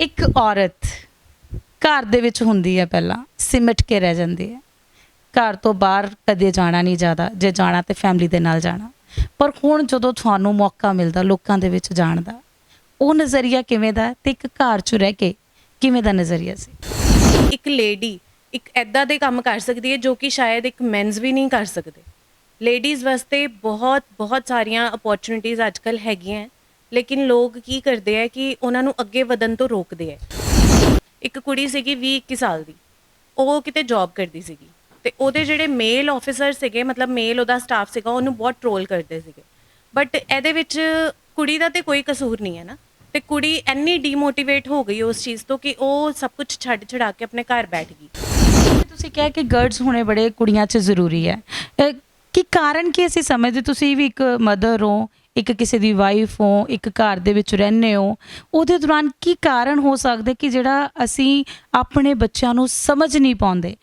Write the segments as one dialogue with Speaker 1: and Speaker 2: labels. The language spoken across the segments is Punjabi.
Speaker 1: ਇੱਕ ਔਰਤ ਘਰ ਦੇ ਵਿੱਚ ਹੁੰਦੀ ਹੈ, ਪਹਿਲਾਂ ਸਿਮਟ ਕੇ ਰਹਿ ਜਾਂਦੀ ਹੈ। ਘਰ ਤੋਂ ਬਾਹਰ ਕਦੇ ਜਾਣਾ ਨਹੀਂ ਜ਼ਿਆਦਾ, ਜੇ ਜਾਣਾ ਤੇ ਫੈਮਿਲੀ ਦੇ ਨਾਲ ਜਾਣਾ। ਪਰ ਹੁਣ ਜਦੋਂ ਤੁਹਾਨੂੰ ਮੌਕਾ ਮਿਲਦਾ ਲੋਕਾਂ ਦੇ ਵਿੱਚ ਜਾਣ ਦਾ, ਉਹ ਨਜ਼ਰੀਆ ਕਿਵੇਂ ਦਾ ਤੇ ਇੱਕ ਘਰ 'ਚ ਰਹਿ ਕੇ ਕਿਵੇਂ ਦਾ ਨਜ਼ਰੀਆ ਸੀ?
Speaker 2: ਇੱਕ ਲੇਡੀ ਇੱਕ ਐਦਾਂ ਦੇ ਕੰਮ ਕਰ ਸਕਦੀ ਹੈ ਜੋ ਕਿ ਸ਼ਾਇਦ ਇੱਕ ਮੈਨਸ ਵੀ ਨਹੀਂ ਕਰ ਸਕਦੇ। ਲੇਡੀਜ਼ ਵਾਸਤੇ ਬਹੁਤ ਬਹੁਤ ਸਾਰੀਆਂ ਅਪੋਰਚੁਨਿਟੀਜ਼ ਅੱਜ ਕੱਲ੍ਹ ਹੈਗੀਆਂ, ਲੇਕਿਨ ਲੋਕ ਕੀ ਕਰਦੇ ਹੈ ਕਿ ਉਹਨਾਂ ਨੂੰ ਅੱਗੇ ਵਧਣ ਤੋਂ ਰੋਕਦੇ ਹੈ। ਇੱਕ ਕੁੜੀ ਸੀਗੀ 20-21 ਸਾਲ ਦੀ, ਉਹ ਕਿਤੇ ਜੌਬ ਕਰਦੀ ਸੀਗੀ ਤੇ ਉਹਦੇ ਜਿਹੜੇ ਮੇਲ ਆਫਿਸਰ ਸੀਗੇ, ਮਤਲਬ ਮੇਲ ਉਹਦਾ ਸਟਾਫ ਸੀਗਾ, ਉਹਨੂੰ ਬਹੁਤ ਟਰੋਲ ਕਰਦੇ ਸੀਗੇ। ਬਟ ਇਹਦੇ ਵਿੱਚ ਕੁੜੀ ਦਾ ਤੇ ਕੋਈ ਕਸੂਰ ਨਹੀਂ ਹੈ ਨਾ, ਤੇ ਕੁੜੀ ਇੰਨੀ ਡੀਮੋਟੀਵੇਟ ਹੋ ਗਈ ਉਸ ਚੀਜ਼ ਤੋਂ ਕਿ ਉਹ ਸਭ ਕੁਝ ਛੱਡ ਛੁਡਾ ਕੇ ਆਪਣੇ ਘਰ ਬੈਠ ਗਈ।
Speaker 1: ਤੁਸੀਂ ਕਿਹਾ ਕਿ ਗਰਲਸ ਹੋਣੇ ਬੜੇ ਕੁੜੀਆਂ 'ਚ ਜ਼ਰੂਰੀ ਹੈ, ਕੀ ਕਾਰਨ ਕੀ ਅਸੀਂ ਸਮਝਦੇ? ਤੁਸੀਂ ਵੀ ਇੱਕ ਮਦਰ ਹੋ, ਇੱਕ ਕਿਸੇ ਦੀ ਵਾਈਫ ਹੋ, ਇੱਕ ਘਰ ਦੇ ਵਿੱਚ ਰਹਿੰਦੇ ਹੋ, ਉਹਦੇ ਦੌਰਾਨ ਕੀ ਕਾਰਨ ਹੋ ਸਕਦੇ ਕਿ ਜਿਹੜਾ ਅਸੀਂ ਆਪਣੇ ਬੱਚਿਆਂ ਨੂੰ ਸਮਝ ਨਹੀਂ ਪਾਉਂਦੇ?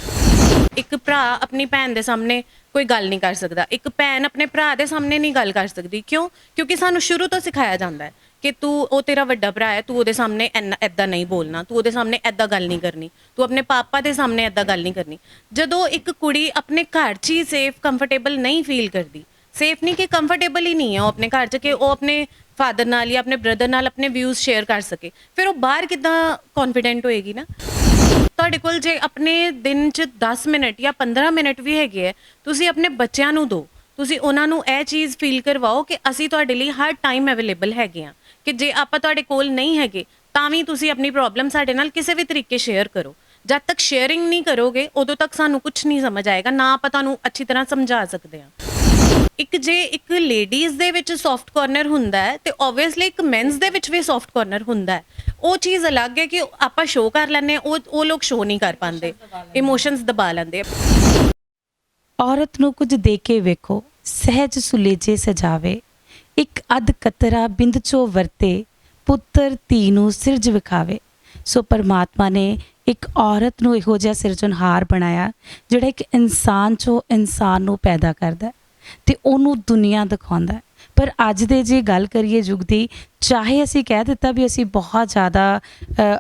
Speaker 2: ਇੱਕ ਭਰਾ ਆਪਣੀ ਭੈਣ ਦੇ ਸਾਹਮਣੇ ਕੋਈ ਗੱਲ ਨਹੀਂ ਕਰ ਸਕਦਾ, ਇੱਕ ਭੈਣ ਆਪਣੇ ਭਰਾ ਦੇ ਸਾਹਮਣੇ ਨਹੀਂ ਗੱਲ ਕਰ ਸਕਦੀ। ਕਿਉਂ? ਕਿਉਂਕਿ ਸਾਨੂੰ ਸ਼ੁਰੂ ਤੋਂ ਸਿਖਾਇਆ ਜਾਂਦਾ ਹੈ ਕਿ ਤੂੰ, ਉਹ ਤੇਰਾ ਵੱਡਾ ਭਰਾ ਹੈ, ਤੂੰ ਉਹਦੇ ਸਾਹਮਣੇ ਐਦਾਂ ਨਹੀਂ ਬੋਲਣਾ, ਤੂੰ ਉਹਦੇ ਸਾਹਮਣੇ ਐਦਾਂ ਗੱਲ ਨਹੀਂ ਕਰਨੀ, ਤੂੰ ਆਪਣੇ ਪਾਪਾ ਦੇ ਸਾਹਮਣੇ ਐਦਾਂ ਗੱਲ ਨਹੀਂ ਕਰਨੀ। ਜਦੋਂ ਇੱਕ ਕੁੜੀ ਆਪਣੇ ਘਰ 'ਚ ਹੀ ਸੇਫ ਕੰਫਰਟੇਬਲ ਨਹੀਂ ਫੀਲ ਕਰਦੀ, ਸੇਫ ਨਹੀਂ ਕਿ ਕੰਫਰਟੇਬਲ ਹੀ ਨਹੀਂ ਹੈ ਉਹ ਆਪਣੇ ਘਰ 'ਚ ਕਿ ਉਹ ਆਪਣੇ ਫਾਦਰ ਨਾਲ ਜਾਂ ਆਪਣੇ ਬ੍ਰਦਰ ਨਾਲ ਆਪਣੇ ਵਿਊਜ਼ ਸ਼ੇਅਰ ਕਰ ਸਕੇ, ਫਿਰ ਉਹ ਬਾਹਰ ਕਿੱਦਾਂ ਕੌਨਫੀਡੈਂਟ ਹੋਏਗੀ ਨਾ। ਤੁਹਾਡੇ ਕੋਲ ਜੇ ਆਪਣੇ ਦਿਨ 'ਚ 10 ਮਿੰਟ ਜਾਂ 15 ਮਿੰਟ ਵੀ ਹੈਗੇ ਹੈ, ਤੁਸੀਂ ਆਪਣੇ ਬੱਚਿਆਂ ਨੂੰ ਦਿਓ। ਤੁਸੀਂ ਉਹਨਾਂ ਨੂੰ ਇਹ ਚੀਜ਼ ਫੀਲ ਕਰਵਾਓ ਕਿ ਅਸੀਂ ਤੁਹਾਡੇ ਲਈ ਹਰ ਟਾਈਮ ਅਵੇਲੇਬਲ ਹੈਗੇ ਹਾਂ, ਕਿ ਜੇ ਆਪਾਂ ਤੁਹਾਡੇ ਕੋਲ ਨਹੀਂ ਹੈਗੇ ਤਾਂ ਵੀ ਤੁਸੀਂ ਆਪਣੀ ਪ੍ਰੋਬਲਮ ਸਾਡੇ ਨਾਲ ਕਿਸੇ ਵੀ ਤਰੀਕੇ ਸ਼ੇਅਰ ਕਰੋ। ਜਦ ਤੱਕ ਸ਼ੇਅਰਿੰਗ ਨਹੀਂ ਕਰੋਗੇ ਉਦੋਂ ਤੱਕ ਸਾਨੂੰ ਕੁਝ ਨਹੀਂ ਸਮਝ ਆਏਗਾ, ਨਾ ਆਪਾਂ ਤੁਹਾਨੂੰ ਅੱਛੀ ਤਰ੍ਹਾਂ ਸਮਝਾ ਸਕਦੇ ਹਾਂ। ਜੇ ਇੱਕ ਲੇਡੀਜ਼ ਦੇ ਵਿੱਚ ਸੌਫਟ ਕਾਰਨਰ ਹੁੰਦਾ ਹੈ ਤੇ ਓਬਵੀਅਸਲੀ ਇੱਕ ਮੈਨਸ ਦੇ ਵਿੱਚ ਵੀ ਸੌਫਟ ਕਾਰਨਰ ਹੁੰਦਾ ਹੈ। ਉਹ ਚੀਜ਼ ਅਲੱਗ ਹੈ ਕਿ ਆਪਾਂ ਸ਼ੋਅ ਕਰ ਲੈਂਦੇ ਹਾਂ, ਉਹ ਲੋਕ ਸ਼ੋਅ ਨਹੀਂ ਕਰ ਪਾਉਂਦੇ, ਇਮੋਸ਼ਨਸ ਦਬਾ ਲੈਂਦੇ।
Speaker 1: ਔਰਤ ਨੂੰ ਕੁਝ ਦੇ ਕੇ ਵੇਖੋ, ਸਹਿਜ ਸੁਲੇਜੇ ਸਜਾਵੇ, ਇੱਕ ਅੱਧ ਕਤਰਾ ਬਿੰਦ ਚੋਂ ਵਰਤੇ, ਪੁੱਤਰ ਧੀ ਨੂੰ ਸਿਰਜ ਵਿਖਾਵੇ। ਸੋ ਪਰਮਾਤਮਾ ਨੇ ਇੱਕ ਔਰਤ ਨੂੰ ਇਹੋ ਜਿਹਾ ਸਿਰਜਣਹਾਰ ਬਣਾਇਆ ਜਿਹੜਾ ਇੱਕ ਇਨਸਾਨ 'ਚੋਂ ਇਨਸਾਨ ਨੂੰ ਪੈਦਾ ਕਰਦਾ ਤੇ ਉਹਨੂੰ ਦੁਨੀਆ ਦਿਖਾਉਂਦਾ। ਪਰ ਅੱਜ ਦੇ ਜੇ ਗੱਲ ਕਰੀਏ ਯੁੱਗ ਦੀ, ਚਾਹੇ ਅਸੀਂ ਕਹਿ ਦਿੱਤਾ ਵੀ ਅਸੀਂ ਬਹੁਤ ਜ਼ਿਆਦਾ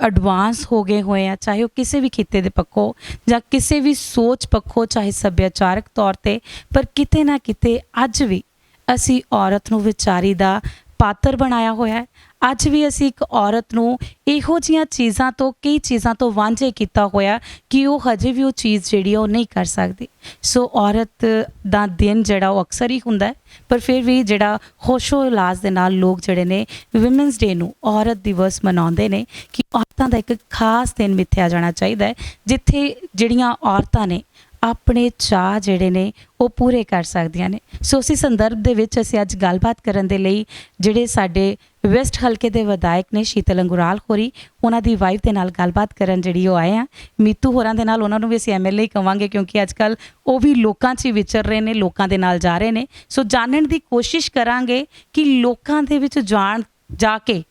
Speaker 1: ਐਡਵਾਂਸ ਹੋ ਗਏ ਹੋਏ ਹਾਂ, ਚਾਹੇ ਉਹ ਕਿਸੇ ਵੀ ਖਿੱਤੇ ਦੇ ਪੱਖੋਂ ਜਾਂ ਕਿਸੇ ਵੀ ਸੋਚ ਪੱਖੋਂ, ਚਾਹੇ ਸੱਭਿਆਚਾਰਕ ਤੌਰ 'ਤੇ, ਪਰ ਕਿਤੇ ਨਾ ਕਿਤੇ ਅੱਜ ਵੀ ਅਸੀਂ ਔਰਤ ਨੂੰ ਵਿਚਾਰੀ ਦਾ ਪਾਤਰ ਬਣਾਇਆ ਹੋਇਆ ਹੈ। ਅੱਜ ਵੀ ਅਸੀਂ ਇੱਕ ਔਰਤ ਨੂੰ ਇਹੋ ਜਿਹੀਆਂ ਚੀਜ਼ਾਂ ਤੋਂ, ਕਈ ਚੀਜ਼ਾਂ ਤੋਂ ਵਾਂਝੇ ਕੀਤਾ ਹੋਇਆ ਕਿ ਉਹ ਹਜੇ ਵੀ ਉਹ ਚੀਜ਼ ਜਿਹੜੀ ਉਹ ਨਹੀਂ ਕਰ ਸਕਦੀ। ਸੋ ਔਰਤ ਦਾ ਦਿਨ ਜਿਹੜਾ ਉਹ ਅਕਸਰ ਹੀ ਹੁੰਦਾ ਹੈ, ਪਰ ਫਿਰ ਵੀ ਜਿਹੜਾ ਹੋਸ਼ੋ ਇਲਾਜ ਦੇ ਨਾਲ ਲੋਕ ਜਿਹੜੇ ਨੇ ਵਿਮਨਸ ਡੇ ਨੂੰ, ਔਰਤ ਦਿਵਸ ਮਨਾਉਂਦੇ ਨੇ ਕਿ ਔਰਤਾਂ ਦਾ ਇੱਕ ਖਾਸ ਦਿਨ ਮਿੱਥਿਆ ਜਾਣਾ ਚਾਹੀਦਾ ਹੈ, ਜਿੱਥੇ ਜਿਹੜੀਆਂ ਔਰਤਾਂ ਨੇ ਆਪਣੇ ਚਾਅ ਜਿਹੜੇ ਨੇ ਉਹ ਪੂਰੇ ਕਰ ਸਕਦੀਆਂ ਨੇ। ਸੋ ਉਸੇ ਸੰਦਰਭ ਦੇ ਵਿੱਚ ਅਸੀਂ ਅੱਜ ਗੱਲਬਾਤ ਕਰਨ ਦੇ ਲਈ ਜਿਹੜੇ ਸਾਡੇ ਵੈਸਟ ਹਲਕੇ ਦੇ ਵਿਧਾਇਕ ਨੇ ਸ਼ੀਤਲ ਅੰਗੁਰਾਲ ਹੋਰੀ, ਉਹਨਾਂ ਦੀ ਵਾਈਫ ਦੇ ਨਾਲ ਗੱਲਬਾਤ ਕਰਨ ਜਿਹੜੀ ਉਹ ਆਏ ਆ। ਮੀਤੂ ਹੋਰਾਂ ਦੇ ਨਾਲ, ਉਹਨਾਂ ਨੂੰ ਵੀ ਅਸੀਂ MLA ਹੀ ਕਵਾਂਗੇ ਕਿਉਂਕਿ ਅੱਜ ਕੱਲ੍ਹ ਉਹ ਵੀ ਲੋਕਾਂ 'ਚ ਹੀ ਵਿਚਰ ਰਹੇ ਨੇ, ਲੋਕਾਂ ਦੇ ਨਾਲ ਜਾ ਰਹੇ ਨੇ। ਸੋ ਜਾਣਨ ਦੀ ਕੋਸ਼ਿਸ਼ ਕਰਾਂਗੇ ਕਿ ਲੋਕਾਂ ਦੇ ਵਿੱਚ ਜਾ ਕੇ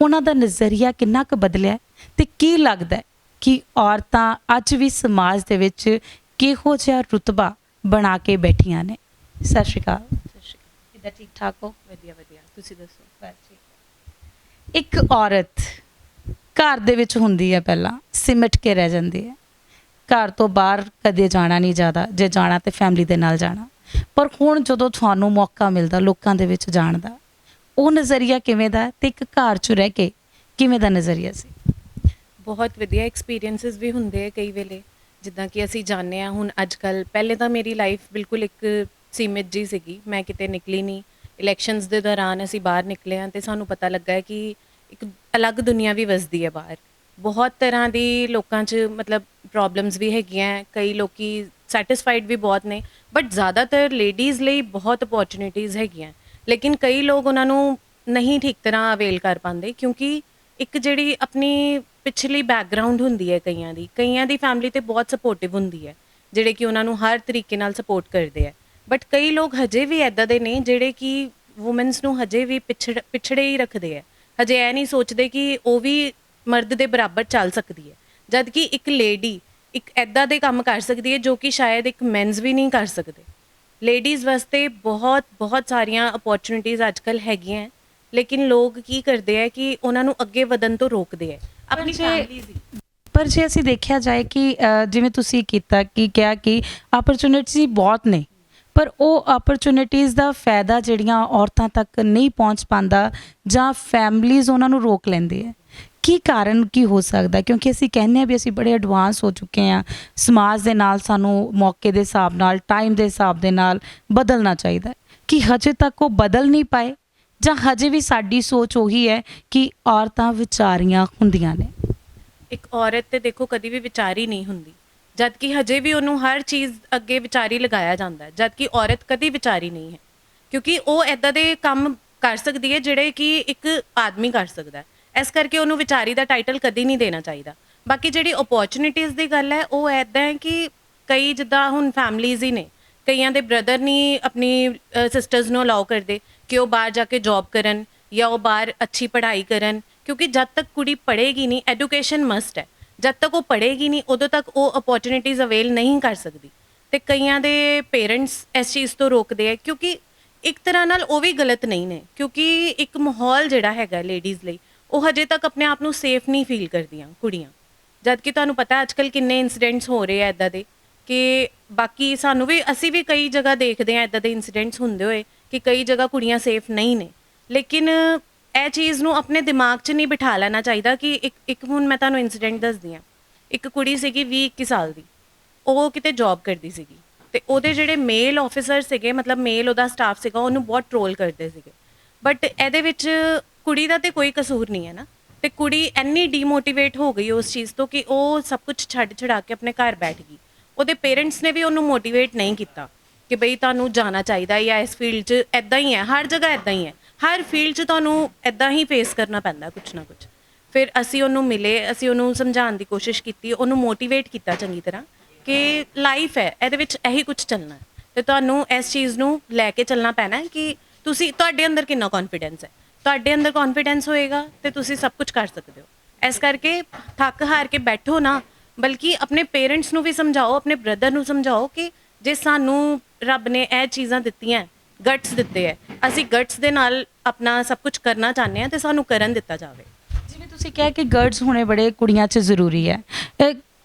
Speaker 1: ਉਹਨਾਂ ਦਾ ਨਜ਼ਰੀਆ ਕਿੰਨਾ ਕੁ ਬਦਲਿਆ ਅਤੇ ਕੀ ਲੱਗਦਾ ਕਿ ਔਰਤਾਂ ਅੱਜ ਵੀ ਸਮਾਜ ਦੇ ਵਿੱਚ ਕਿਹੋ ਜਿਹਾ ਰੁਤਬਾ ਬਣਾ ਕੇ ਬੈਠੀਆਂ ਨੇ। ਸਤਿ ਸ਼੍ਰੀ ਅਕਾਲ।
Speaker 2: ਸਤਿ ਸ਼੍ਰੀ ਅਕਾਲ।
Speaker 1: ਕਿੱਦਾਂ, ਠੀਕ ਠਾਕ ਹੋ?
Speaker 2: ਵਧੀਆ ਵਧੀਆ, ਤੁਸੀਂ ਦੱਸੋ?
Speaker 1: ਬਸ ਠੀਕ। ਇੱਕ ਔਰਤ ਘਰ ਦੇ ਵਿੱਚ ਹੁੰਦੀ ਹੈ, ਪਹਿਲਾਂ ਸਿਮਟ ਕੇ ਰਹਿ ਜਾਂਦੀ ਹੈ। ਘਰ ਤੋਂ ਬਾਹਰ ਕਦੇ ਜਾਣਾ ਨਹੀਂ ਜ਼ਿਆਦਾ, ਜੇ ਜਾਣਾ ਤੇ ਫੈਮਿਲੀ ਦੇ ਨਾਲ ਜਾਣਾ। ਪਰ ਹੁਣ ਜਦੋਂ ਤੁਹਾਨੂੰ ਮੌਕਾ ਮਿਲਦਾ ਲੋਕਾਂ ਦੇ ਵਿੱਚ ਜਾਣ ਦਾ, ਉਹ ਨਜ਼ਰੀਆ ਕਿਵੇਂ ਦਾ ਤੇ ਇੱਕ ਘਰ 'ਚ ਰਹਿ ਕੇ ਕਿਵੇਂ ਦਾ ਨਜ਼ਰੀਆ ਸੀ?
Speaker 2: ਬਹੁਤ ਵਧੀਆ ਐਕਸਪੀਰੀਐਂਸਿਸ ਵੀ ਹੁੰਦੇ ਆ ਕਈ ਵੇਲੇ, ਜਿੱਦਾਂ ਕਿ ਅਸੀਂ ਜਾਣਦੇ ਹਾਂ। ਹੁਣ ਅੱਜ ਕੱਲ੍ਹ, ਪਹਿਲੇ ਤਾਂ ਮੇਰੀ ਲਾਈਫ ਬਿਲਕੁਲ ਇੱਕ ਸੀਮਿਤ ਜੀ ਸੀਗੀ, ਮੈਂ ਕਿਤੇ ਨਿਕਲੀ ਨਹੀਂ। ਇਲੈਕਸ਼ਨਸ ਦੇ ਦੌਰਾਨ ਅਸੀਂ ਬਾਹਰ ਨਿਕਲੇ ਹਾਂ ਅਤੇ ਸਾਨੂੰ ਪਤਾ ਲੱਗਾ ਹੈ ਕਿ ਇੱਕ ਅਲੱਗ ਦੁਨੀਆ ਵੀ ਵਸਦੀ ਹੈ ਬਾਹਰ। ਬਹੁਤ ਤਰ੍ਹਾਂ ਦੀ ਲੋਕਾਂ 'ਚ ਮਤਲਬ ਪ੍ਰੋਬਲਮਸ ਵੀ ਹੈਗੀਆਂ, ਕਈ ਲੋਕੀ ਸੈਟਿਸਫਾਈਡ ਵੀ ਬਹੁਤ ਨੇ, ਬਟ ਜ਼ਿਆਦਾਤਰ ਲੇਡੀਜ਼ ਲਈ ਬਹੁਤ ਅਪੋਰਚੁਨਿਟੀਜ਼ ਹੈਗੀਆਂ, ਲੇਕਿਨ ਕਈ ਲੋਕ ਉਹਨਾਂ ਨੂੰ ਨਹੀਂ ਠੀਕ ਤਰ੍ਹਾਂ ਅਵੇਲ ਕਰ ਪਾਉਂਦੇ। ਕਿਉਂਕਿ ਇੱਕ ਜਿਹੜੀ ਆਪਣੀ ਪਿਛਲੀ ਬੈਕਗਰਾਊਂਡ ਹੁੰਦੀ ਹੈ ਕਈਆਂ ਦੀ ਫੈਮਿਲੀ ਤੇ ਬਹੁਤ ਸਪੋਰਟਿਵ ਹੁੰਦੀ ਹੈ, ਜਿਹੜੇ ਕਿ ਉਹਨਾਂ ਨੂੰ ਹਰ ਤਰੀਕੇ ਨਾਲ ਸਪੋਰਟ ਕਰਦੇ ਹੈ। ਬਟ ਕਈ ਲੋਕ ਹਜੇ ਵੀ ਇੱਦਾਂ ਦੇ ਨੇ ਜਿਹੜੇ ਕਿ ਵੂਮਨਸ ਨੂੰ ਹਜੇ ਵੀ ਪਿਛੜੇ ਹੀ ਰੱਖਦੇ ਹੈ, ਹਜੇ ਇਹ ਨਹੀਂ ਸੋਚਦੇ ਕਿ ਉਹ ਵੀ ਮਰਦ ਦੇ ਬਰਾਬਰ ਚੱਲ ਸਕਦੀ ਹੈ। ਜਦ ਕਿ ਇੱਕ ਲੇਡੀ ਇੱਕ ਐਦਾਂ ਦੇ ਕੰਮ ਕਰ ਸਕਦੀ ਹੈ ਜੋ ਕਿ ਸ਼ਾਇਦ ਇੱਕ ਮੈਨਸ ਵੀ ਨਹੀਂ ਕਰ ਸਕਦੇ। ਲੇਡੀਜ਼ ਵਾਸਤੇ ਬਹੁਤ ਬਹੁਤ ਸਾਰੀਆਂ ਅਪੋਰਚੁਨਿਟੀਜ਼ ਅੱਜ ਕੱਲ੍ਹ ਹੈਗੀਆਂ, ਲੇਕਿਨ ਲੋਕ ਕੀ ਕਰਦੇ ਹੈ ਕਿ ਉਹਨਾਂ ਨੂੰ ਅੱਗੇ ਵਧਣ ਤੋਂ ਰੋਕਦੇ ਹੈ ਆਪਣੀ
Speaker 1: ਜੇ-
Speaker 2: ਫੈਮਿਲੀ ਦੀ।
Speaker 1: ਪਰ ਜੇ ਅਸੀਂ ਦੇਖਿਆ ਜਾਏ ਕਿ ਜਿਵੇਂ ਤੁਸੀਂ ਕੀਤਾ ਕਿ ਕਿਹਾ ਕਿ ਆਪਰਚੁਨਿਟੀ ਬਹੁਤ ਨੇ, ਪਰ ਉਹ ਆਪਰਚੁਨਿਟੀਜ਼ ਦਾ ਫਾਇਦਾ ਜਿਹੜੀਆਂ ਔਰਤਾਂ ਤੱਕ ਨਹੀਂ ਪਹੁੰਚ ਪਾਉਂਦਾ ਜਾਂ ਫੈਮਲੀਜ਼ ਉਹਨਾਂ ਨੂੰ ਰੋਕ ਲੈਂਦੇ ਹੈ। ਕੀ ਕਾਰਨ ਕੀ ਹੋ ਸਕਦਾ? ਕਿਉਂਕਿ ਅਸੀਂ ਕਹਿੰਦੇ ਹਾਂ ਵੀ ਅਸੀਂ ਬੜੇ ਐਡਵਾਂਸ ਹੋ ਚੁੱਕੇ ਹਾਂ, ਸਮਾਜ ਦੇ ਨਾਲ ਸਾਨੂੰ ਮੌਕੇ ਦੇ ਹਿਸਾਬ ਨਾਲ, ਟਾਈਮ ਦੇ ਹਿਸਾਬ ਦੇ ਨਾਲ ਬਦਲਣਾ ਚਾਹੀਦਾ ਹੈ। ਕਿ ਹਜੇ ਤੱਕ ਉਹ ਬਦਲ ਨਹੀਂ ਪਾਏ, ਜਾਂ ਹਜੇ ਵੀ ਸਾਡੀ ਸੋਚ ਉਹੀ ਹੈ ਕਿ ਔਰਤਾਂ ਵਿਚਾਰੀਆਂ ਹੁੰਦੀਆਂ ਨੇ?
Speaker 2: ਇੱਕ ਔਰਤ ਤੇ ਦੇਖੋ ਕਦੀ ਵੀ ਵਿਚਾਰੀ ਨਹੀਂ ਹੁੰਦੀ, ਜਦ ਕਿ ਹਜੇ ਵੀ ਉਹਨੂੰ ਹਰ ਚੀਜ਼ ਅੱਗੇ ਵਿਚਾਰੀ ਲਗਾਇਆ ਜਾਂਦਾ ਹੈ, ਜਦ ਕਿ ਔਰਤ ਕਦੀ ਵਿਚਾਰੀ ਨਹੀਂ ਹੈ, ਕਿਉਂਕਿ ਉਹ ਐਦਾਂ ਦੇ ਕੰਮ ਕਰ ਸਕਦੀ ਹੈ ਜਿਹੜੇ ਕਿ ਇੱਕ ਆਦਮੀ ਕਰ ਸਕਦਾ ਹੈ। ਇਸ ਕਰਕੇ ਉਹਨੂੰ ਵਿਚਾਰੀ ਦਾ ਟਾਈਟਲ ਕਦੀ ਨਹੀਂ ਦੇਣਾ ਚਾਹੀਦਾ। ਬਾਕੀ ਜਿਹੜੀ ਓਪੋਰਚੁਨਿਟੀਜ਼ ਦੀ ਗੱਲ ਹੈ, ਉਹ ਐਦਾਂ ਹੈ ਕਿ ਕਈ ਜਿੱਦਾਂ ਹੁਣ ਫੈਮਲੀਜ਼ ਹੀ ਨੇ, ਕਈਆਂ ਦੇ ਬ੍ਰਦਰ ਨਹੀਂ ਆਪਣੀ ਸਿਸਟਰਸ ਨੂੰ ਅਲਾਓ ਕਰਦੇ ਕਿ ਉਹ ਬਾਹਰ ਜਾ ਕੇ ਜੌਬ ਕਰਨ ਜਾਂ ਉਹ ਬਾਹਰ ਅੱਛੀ ਪੜ੍ਹਾਈ ਕਰਨ, ਕਿਉਂਕਿ ਜਦ ਤੱਕ ਕੁੜੀ ਪੜ੍ਹੇਗੀ ਨਹੀਂ, ਐਜੂਕੇਸ਼ਨ ਮਸਟ ਹੈ, ਜਦ ਤੱਕ ਉਹ ਪੜ੍ਹੇਗੀ ਨਹੀਂ ਉਦੋਂ ਤੱਕ ਉਹ ਓਪੋਰਚੁਨਿਟੀਜ਼ ਅਵੇਲ ਨਹੀਂ ਕਰ ਸਕਦੀ। ਤੇ ਕਈਆਂ ਦੇ ਪੇਰੈਂਟਸ ਇਸ ਚੀਜ਼ ਤੋਂ ਰੋਕਦੇ ਹੈ, ਕਿਉਂਕਿ ਇੱਕ ਤਰ੍ਹਾਂ ਨਾਲ ਉਹ ਵੀ ਗਲਤ ਨਹੀਂ ਨੇ, ਕਿਉਂਕਿ ਇੱਕ ਮਾਹੌਲ ਜਿਹੜਾ ਹੈਗਾ ਲੇਡੀਜ਼ ਲਈ, ਉਹ ਹਜੇ ਤੱਕ ਆਪਣੇ ਆਪ ਨੂੰ ਸੇਫ ਨਹੀਂ ਫੀਲ ਕਰਦੀਆਂ ਕੁੜੀਆਂ। ਜਦ ਕਿ ਤੁਹਾਨੂੰ ਪਤਾ ਅੱਜ ਕੱਲ੍ਹ ਕਿੰਨੇ ਇਨਸੀਡੈਂਟਸ ਹੋ ਰਹੇ ਆ ਇੱਦਾਂ ਦੇ ਕਿ ਬਾਕੀ ਸਾਨੂੰ ਵੀ, ਅਸੀਂ ਵੀ ਕਈ ਜਗ੍ਹਾ ਦੇਖਦੇ ਹਾਂ ਇੱਦਾਂ ਦੇ ਇਨਸੀਡੈਂਟਸ ਹੁੰਦੇ ਹੋਏ ਕਿ ਕਈ ਜਗ੍ਹਾ ਕੁੜੀਆਂ ਸੇਫ ਨਹੀਂ ਨੇ। ਲੇਕਿਨ ਇਹ ਚੀਜ਼ ਨੂੰ ਆਪਣੇ ਦਿਮਾਗ 'ਚ ਨਹੀਂ ਬਿਠਾ ਲੈਣਾ ਚਾਹੀਦਾ ਕਿ ਇੱਕ ਹੁਣ ਮੈਂ ਤੁਹਾਨੂੰ ਇਨਸੀਡੈਂਟ ਦੱਸਦੀ ਹਾਂ। ਇੱਕ ਕੁੜੀ ਸੀਗੀ 20-21 ਸਾਲ ਦੀ, ਉਹ ਕਿਤੇ ਜੌਬ ਕਰਦੀ ਸੀਗੀ ਤੇ ਉਹਦੇ ਜਿਹੜੇ ਮੇਲ ਆਫੀਸਰ ਸੀਗੇ, ਮਤਲਬ ਮੇਲ ਉਹਦਾ ਸਟਾਫ ਸੀਗਾ, ਉਹਨੂੰ ਬਹੁਤ ਟਰੋਲ ਕਰਦੇ ਸੀਗੇ। ਬਟ ਇਹਦੇ ਵਿੱਚ ਕੁੜੀ ਦਾ ਤੇ ਕੋਈ ਕਸੂਰ ਨਹੀਂ ਹੈ ਨਾ, ਤੇ ਕੁੜੀ ਇੰਨੀ ਡੀਮੋਟੀਵੇਟ ਹੋ ਗਈ ਉਸ ਚੀਜ਼ ਤੋਂ ਕਿ ਉਹ ਸਭ ਕੁਝ ਛੱਡ ਛਡਾ ਕੇ ਆਪਣੇ ਘਰ ਬੈਠ ਗਈ। ਉਹਦੇ ਪੇਰੈਂਟਸ ਨੇ ਵੀ ਉਹਨੂੰ ਮੋਟੀਵੇਟ ਨਹੀਂ ਕੀਤਾ ਕਿ ਬਈ ਤੁਹਾਨੂੰ ਜਾਣਾ ਚਾਹੀਦਾ ਜਾਂ ਇਸ ਫੀਲਡ 'ਚ ਇੱਦਾਂ ਹੀ ਹੈ, ਹਰ ਜਗ੍ਹਾ ਇੱਦਾਂ ਹੀ ਹੈ, ਹਰ ਫੀਲਡ 'ਚ ਤੁਹਾਨੂੰ ਇੱਦਾਂ ਹੀ ਫੇਸ ਕਰਨਾ ਪੈਂਦਾ ਕੁਛ ਨਾ ਕੁਛ। ਫਿਰ ਅਸੀਂ ਉਹਨੂੰ ਮਿਲੇ, ਅਸੀਂ ਉਹਨੂੰ ਸਮਝਾਉਣ ਦੀ ਕੋਸ਼ਿਸ਼ ਕੀਤੀ, ਉਹਨੂੰ ਮੋਟੀਵੇਟ ਕੀਤਾ ਚੰਗੀ ਤਰ੍ਹਾਂ ਕਿ ਲਾਈਫ ਹੈ, ਇਹਦੇ ਵਿੱਚ ਇਹੀ ਕੁਝ ਚੱਲਣਾ ਹੈ ਤੇ ਤੁਹਾਨੂੰ ਇਸ ਚੀਜ਼ ਨੂੰ ਲੈ ਕੇ ਚੱਲਣਾ ਪੈਣਾ ਕਿ ਤੁਸੀਂ, ਤੁਹਾਡੇ ਅੰਦਰ ਕਿੰਨਾ ਕੌਨਫੀਡੈਂਸ ਹੈ, ਤੁਹਾਡੇ ਅੰਦਰ ਕੌਨਫੀਡੈਂਸ ਹੋਏਗਾ ਤੇ ਤੁਸੀਂ ਸਭ ਕੁਝ ਕਰ ਸਕਦੇ ਹੋ। ਇਸ ਕਰਕੇ ਥੱਕ ਹਾਰ ਕੇ ਬੈਠੋ ਨਾ, ਬਲਕਿ ਆਪਣੇ ਪੇਰੈਂਟਸ ਨੂੰ ਵੀ ਸਮਝਾਓ, ਆਪਣੇ ਬ੍ਰਦਰ ਨੂੰ ਸਮਝਾਓ ਕਿ ਜੇ ਸਾਨੂੰ ਰੱਬ ਨੇ ਇਹ ਚੀਜ਼ਾਂ ਦਿੱਤੀਆਂ, ਗਟਸ ਦਿੱਤੇ ਹੈ, ਅਸੀਂ ਗਟਸ ਦੇ ਨਾਲ ਆਪਣਾ ਸਭ ਕੁਝ ਕਰਨਾ ਚਾਹੁੰਦੇ ਹਾਂ ਤੇ ਸਾਨੂੰ ਕਰਨ ਦਿੱਤਾ ਜਾਵੇ।
Speaker 1: ਜਿਵੇਂ ਤੁਸੀਂ ਕਿਹਾ ਕਿ ਗਰਡਸ ਹੋਣੇ ਬੜੇ ਕੁੜੀਆਂ 'ਚ ਜ਼ਰੂਰੀ ਹੈ,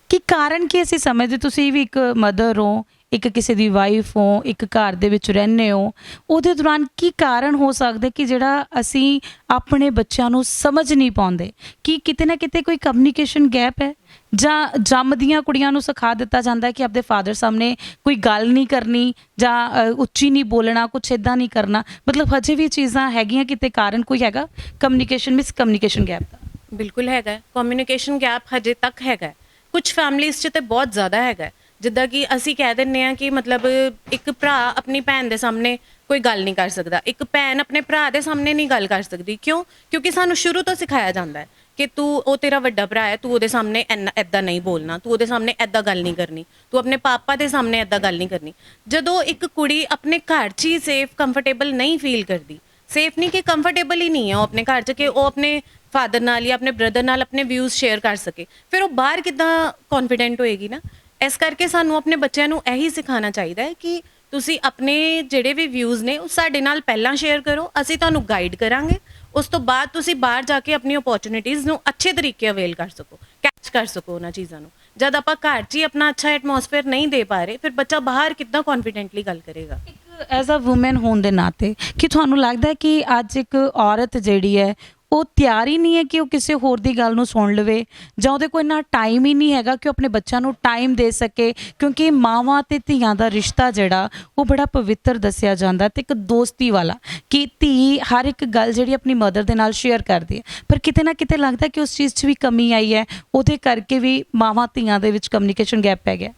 Speaker 1: ਕੀ ਕਾਰਨ ਕੀ ਅਸੀਂ ਸਮਝਦੇ? ਤੁਸੀਂ ਵੀ ਇੱਕ ਮਦਰ ਹੋ, ਇੱਕ ਕਿਸੇ ਦੀ ਵਾਈਫ ਹੋ, ਇੱਕ ਘਰ ਦੇ ਵਿੱਚ ਰਹਿੰਦੇ ਹੋ, ਉਹਦੇ ਦੌਰਾਨ ਕੀ ਕਾਰਨ ਹੋ ਸਕਦੇ ਕਿ ਜਿਹੜਾ ਅਸੀਂ ਆਪਣੇ ਬੱਚਿਆਂ ਨੂੰ ਸਮਝ ਨਹੀਂ ਪਾਉਂਦੇ? ਕਿ ਕਿਤੇ ਨਾ ਕਿਤੇ ਕੋਈ ਕਮਿਊਨੀਕੇਸ਼ਨ ਗੈਪ ਹੈ, ਜਾਂ ਜੰਮਦੀਆਂ ਕੁੜੀਆਂ ਨੂੰ ਸਿਖਾ ਦਿੱਤਾ ਜਾਂਦਾ ਹੈ ਕਿ ਆਪਣੇ ਫਾਦਰ ਸਾਹਮਣੇ ਕੋਈ ਗੱਲ ਨਹੀਂ ਕਰਨੀ, ਜਾਂ ਉੱਚੀ ਨਹੀਂ ਬੋਲਣਾ, ਕੁਛ ਇੱਦਾਂ ਨਹੀਂ ਕਰਨਾ? ਮਤਲਬ ਹਜੇ ਵੀ ਚੀਜ਼ਾਂ ਹੈਗੀਆਂ, ਕਿਤੇ ਕਾਰਨ ਕੋਈ ਹੈਗਾ ਕਮਿਊਨੀਕੇਸ਼ਨ, ਮਿਸ ਕਮਿਊਨੀਕੇਸ਼ਨ ਗੈਪ ਦਾ?
Speaker 2: ਬਿਲਕੁਲ ਹੈਗਾ, ਕਮਿਊਨੀਕੇਸ਼ਨ ਗੈਪ ਹਜੇ ਤੱਕ ਹੈਗਾ, ਕੁਝ ਫੈਮਲੀਜ਼ 'ਚ ਤੇ ਬਹੁਤ ਜ਼ਿਆਦਾ ਹੈਗਾ। ਜਿੱਦਾਂ ਕਿ ਅਸੀਂ ਕਹਿ ਦਿੰਦੇ ਹਾਂ ਕਿ ਮਤਲਬ ਇੱਕ ਭਰਾ ਆਪਣੀ ਭੈਣ ਦੇ ਸਾਹਮਣੇ ਕੋਈ ਗੱਲ ਨਹੀਂ ਕਰ ਸਕਦਾ, ਇੱਕ ਭੈਣ ਆਪਣੇ ਭਰਾ ਦੇ ਸਾਹਮਣੇ ਨਹੀਂ ਗੱਲ ਕਰ ਸਕਦੀ। ਕਿਉਂ? ਕਿਉਂਕਿ ਸਾਨੂੰ ਸ਼ੁਰੂ ਤੋਂ ਸਿਖਾਇਆ ਜਾਂਦਾ ਹੈ ਕਿ ਤੂੰ, ਉਹ ਤੇਰਾ ਵੱਡਾ ਭਰਾ ਹੈ, ਤੂੰ ਉਹਦੇ ਸਾਹਮਣੇ ਇੱਦਾਂ ਨਹੀਂ ਬੋਲਣਾ, ਤੂੰ ਉਹਦੇ ਸਾਹਮਣੇ ਇੱਦਾਂ ਗੱਲ ਨਹੀਂ ਕਰਨੀ, ਤੂੰ ਆਪਣੇ ਪਾਪਾ ਦੇ ਸਾਹਮਣੇ ਇੱਦਾਂ ਗੱਲ ਨਹੀਂ ਕਰਨੀ। ਜਦੋਂ ਇੱਕ ਕੁੜੀ ਆਪਣੇ ਘਰ 'ਚ ਹੀ ਸੇਫ ਕੰਫਰਟੇਬਲ ਨਹੀਂ ਫੀਲ ਕਰਦੀ, ਸੇਫ ਨਹੀਂ ਕਿ ਕੰਫਰਟੇਬਲ ਹੀ ਨਹੀਂ ਹੈ ਉਹ ਆਪਣੇ ਘਰ 'ਚ ਕਿ ਉਹ ਆਪਣੇ ਫਾਦਰ ਨਾਲ ਜਾਂ ਆਪਣੇ ਬ੍ਰਦਰ ਨਾਲ ਆਪਣੇ ਵਿਊਜ਼ ਸ਼ੇਅਰ ਕਰ ਸਕੇ, ਫਿਰ ਉਹ ਬਾਹਰ ਕਿੱਦਾਂ ਕੌਨਫੀਡੈਂਟ ਹੋਏਗੀ ਨਾ। ਇਸ ਕਰਕੇ ਸਾਨੂੰ ਆਪਣੇ ਬੱਚਿਆਂ ਨੂੰ ਇਹੀ ਸਿਖਾਉਣਾ ਚਾਹੀਦਾ ਹੈ ਕਿ ਤੁਸੀਂ ਆਪਣੇ ਜਿਹੜੇ ਵੀ ਵਿਊਜ਼ ਨੇ ਉਹ ਸਾਡੇ ਨਾਲ ਪਹਿਲਾਂ ਸ਼ੇਅਰ ਕਰੋ, ਅਸੀਂ ਤੁਹਾਨੂੰ ਗਾਈਡ ਕਰਾਂਗੇ, ਉਸ ਤੋਂ ਬਾਅਦ ਤੁਸੀਂ ਬਾਹਰ ਜਾ ਕੇ ਆਪਣੀ ਓਪੋਰਚੁਨਿਟੀਜ਼ ਨੂੰ ਅੱਛੇ ਤਰੀਕੇ ਅਵੇਲ ਕਰ ਸਕੋ, ਕੈਚ ਕਰ ਸਕੋ ਉਹਨਾਂ ਚੀਜ਼ਾਂ ਨੂੰ। ਜਦ ਆਪਾਂ ਘਰ 'ਚ ਹੀ ਆਪਣਾ ਅੱਛਾ ਐਟਮੋਸਫੇਅਰ ਨਹੀਂ ਦੇ ਪਾ ਰਹੇ, ਫਿਰ ਬੱਚਾ ਬਾਹਰ ਕਿੱਦਾਂ ਕੌਨਫੀਡੈਂਟਲੀ ਗੱਲ ਕਰੇਗਾ।
Speaker 1: ਇੱਕ ਐਜ਼ ਅ ਵੂਮਨ ਹੋਣ ਦੇ ਨਾਤੇ ਕਿ ਤੁਹਾਨੂੰ ਲੱਗਦਾ ਹੈ ਕਿ ਅੱਜ ਇੱਕ ਔਰਤ ਜਿਹੜੀ ਹੈ ਉਹ ਤਿਆਰ ਹੀ ਨਹੀਂ ਹੈ ਕਿ ਉਹ ਕਿਸੇ ਹੋਰ ਦੀ ਗੱਲ ਨੂੰ ਸੁਣ ਲਵੇ, ਜਾਂ ਉਹਦੇ ਕੋਲ ਇੰਨਾ ਟਾਈਮ ਹੀ ਨਹੀਂ ਹੈਗਾ ਕਿ ਉਹ ਆਪਣੇ ਬੱਚਿਆਂ ਨੂੰ ਟਾਈਮ ਦੇ ਸਕੇ? ਕਿਉਂਕਿ ਮਾਵਾਂ ਤੇ ਧੀਆਂ ਦਾ ਰਿਸ਼ਤਾ ਜਿਹੜਾ ਉਹ ਬੜਾ ਪਵਿੱਤਰ ਦੱਸਿਆ ਜਾਂਦਾ ਤੇ ਇੱਕ ਦੋਸਤੀ ਵਾਲਾ, ਕਿ ਧੀ ਹਰ ਇੱਕ ਗੱਲ ਜਿਹੜੀ ਆਪਣੀ ਮਦਰ ਦੇ ਨਾਲ ਸ਼ੇਅਰ ਕਰਦੀ ਹੈ, ਪਰ ਕਿਤੇ ਨਾ ਕਿਤੇ ਲੱਗਦਾ ਕਿ ਉਸ ਚੀਜ਼ 'ਚ ਵੀ ਕਮੀ ਆਈ ਹੈ, ਉਹਦੇ ਕਰਕੇ ਵੀ ਮਾਵਾਂ ਧੀਆਂ ਦੇ ਵਿੱਚ ਕਮਿਊਨੀਕੇਸ਼ਨ ਗੈਪ ਪੈ ਗਿਆ।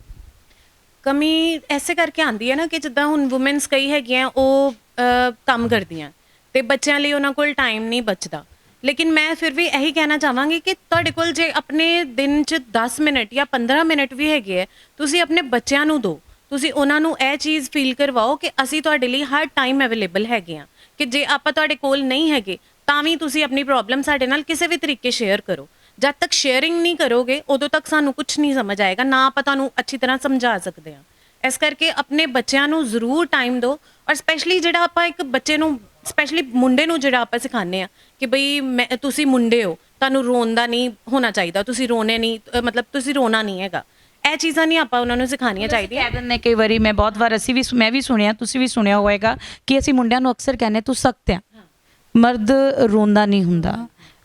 Speaker 2: ਕਮੀ ਐਸੇ ਕਰਕੇ ਆਉਂਦੀ ਹੈ ਨਾ ਕਿ ਜਿੱਦਾਂ ਹੁਣ ਵੂਮੈਨਸ ਕਈ ਹੈਗੀਆਂ ਉਹ ਕੰਮ ਕਰਦੀਆਂ ਤੇ ਬੱਚਿਆਂ ਲਈ ਉਹਨਾਂ ਕੋਲ ਟਾਈਮ ਨਹੀਂ ਬਚਦਾ। ਲੇਕਿਨ ਮੈਂ ਫਿਰ ਵੀ ਇਹੀ ਕਹਿਣਾ ਚਾਹਾਂਗੀ ਕਿ ਤੁਹਾਡੇ ਕੋਲ ਜੇ ਆਪਣੇ ਦਿਨ 'ਚ 10 ਮਿੰਟ ਜਾਂ 15 ਮਿੰਟ ਵੀ ਹੈਗੇ ਹੈ, ਤੁਸੀਂ ਆਪਣੇ ਬੱਚਿਆਂ ਨੂੰ ਦਿਓ, ਤੁਸੀਂ ਉਹਨਾਂ ਨੂੰ ਇਹ ਚੀਜ਼ ਫੀਲ ਕਰਵਾਓ ਕਿ ਅਸੀਂ ਤੁਹਾਡੇ ਲਈ ਹਰ ਟਾਈਮ ਅਵੇਲੇਬਲ ਹੈਗੇ ਹਾਂ, ਕਿ ਜੇ ਆਪਾਂ ਤੁਹਾਡੇ ਕੋਲ ਨਹੀਂ ਹੈਗੇ ਤਾਂ ਵੀ ਤੁਸੀਂ ਆਪਣੀ ਪ੍ਰੋਬਲਮ ਸਾਡੇ ਨਾਲ ਕਿਸੇ ਵੀ ਤਰੀਕੇ ਸ਼ੇਅਰ ਕਰੋ। ਜਦ ਤੱਕ ਸ਼ੇਅਰਿੰਗ ਨਹੀਂ ਕਰੋਗੇ ਉਦੋਂ ਤੱਕ ਸਾਨੂੰ ਕੁਝ ਨਹੀਂ ਸਮਝ ਆਏਗਾ, ਨਾ ਆਪਾਂ ਤੁਹਾਨੂੰ ਅੱਛੀ ਤਰ੍ਹਾਂ ਸਮਝਾ ਸਕਦੇ ਹਾਂ। ਇਸ ਕਰਕੇ ਆਪਣੇ ਬੱਚਿਆਂ ਨੂੰ ਜ਼ਰੂਰ ਟਾਈਮ ਦਿਓ, ਔਰ ਸਪੈਸ਼ਲੀ ਜਿਹੜਾ ਆਪਾਂ ਇੱਕ ਬੱਚੇ ਨੂੰ, ਸਪੈਸ਼ਲੀ ਮੁੰਡੇ ਨੂੰ ਜਿਹੜਾ ਆਪਾਂ ਸਿਖਾਉਂਦੇ ਆ ਕਿ ਬਈ ਤੁਸੀਂ ਮੁੰਡੇ ਹੋ, ਤੁਹਾਨੂੰ ਰੋਣ ਦਾ ਨਹੀਂ ਹੋਣਾ ਚਾਹੀਦਾ, ਤੁਸੀਂ ਰੋਣੇ ਨਹੀਂ, ਮਤਲਬ ਤੁਸੀਂ ਰੋਣਾ ਨਹੀਂ ਹੈਗਾ, ਇਹ ਚੀਜ਼ਾਂ ਨਹੀਂ ਆਪਾਂ ਉਹਨਾਂ ਨੂੰ ਸਿਖਾਉਣੀਆਂ ਚਾਹੀਦੀਆਂ।
Speaker 1: ਕਹਿ ਦਿੰਦੇ ਕਈ ਵਾਰੀ, ਮੈਂ ਬਹੁਤ ਵਾਰ ਮੈਂ ਵੀ ਸੁਣਿਆ, ਤੁਸੀਂ ਵੀ ਸੁਣਿਆ ਹੋਵੇਗਾ ਕਿ ਅਸੀਂ ਮੁੰਡਿਆਂ ਨੂੰ ਅਕਸਰ ਕਹਿੰਦੇ ਤੂੰ ਸਖਤ ਆ, ਮਰਦ ਰੋਂਦਾ ਨਹੀਂ ਹੁੰਦਾ,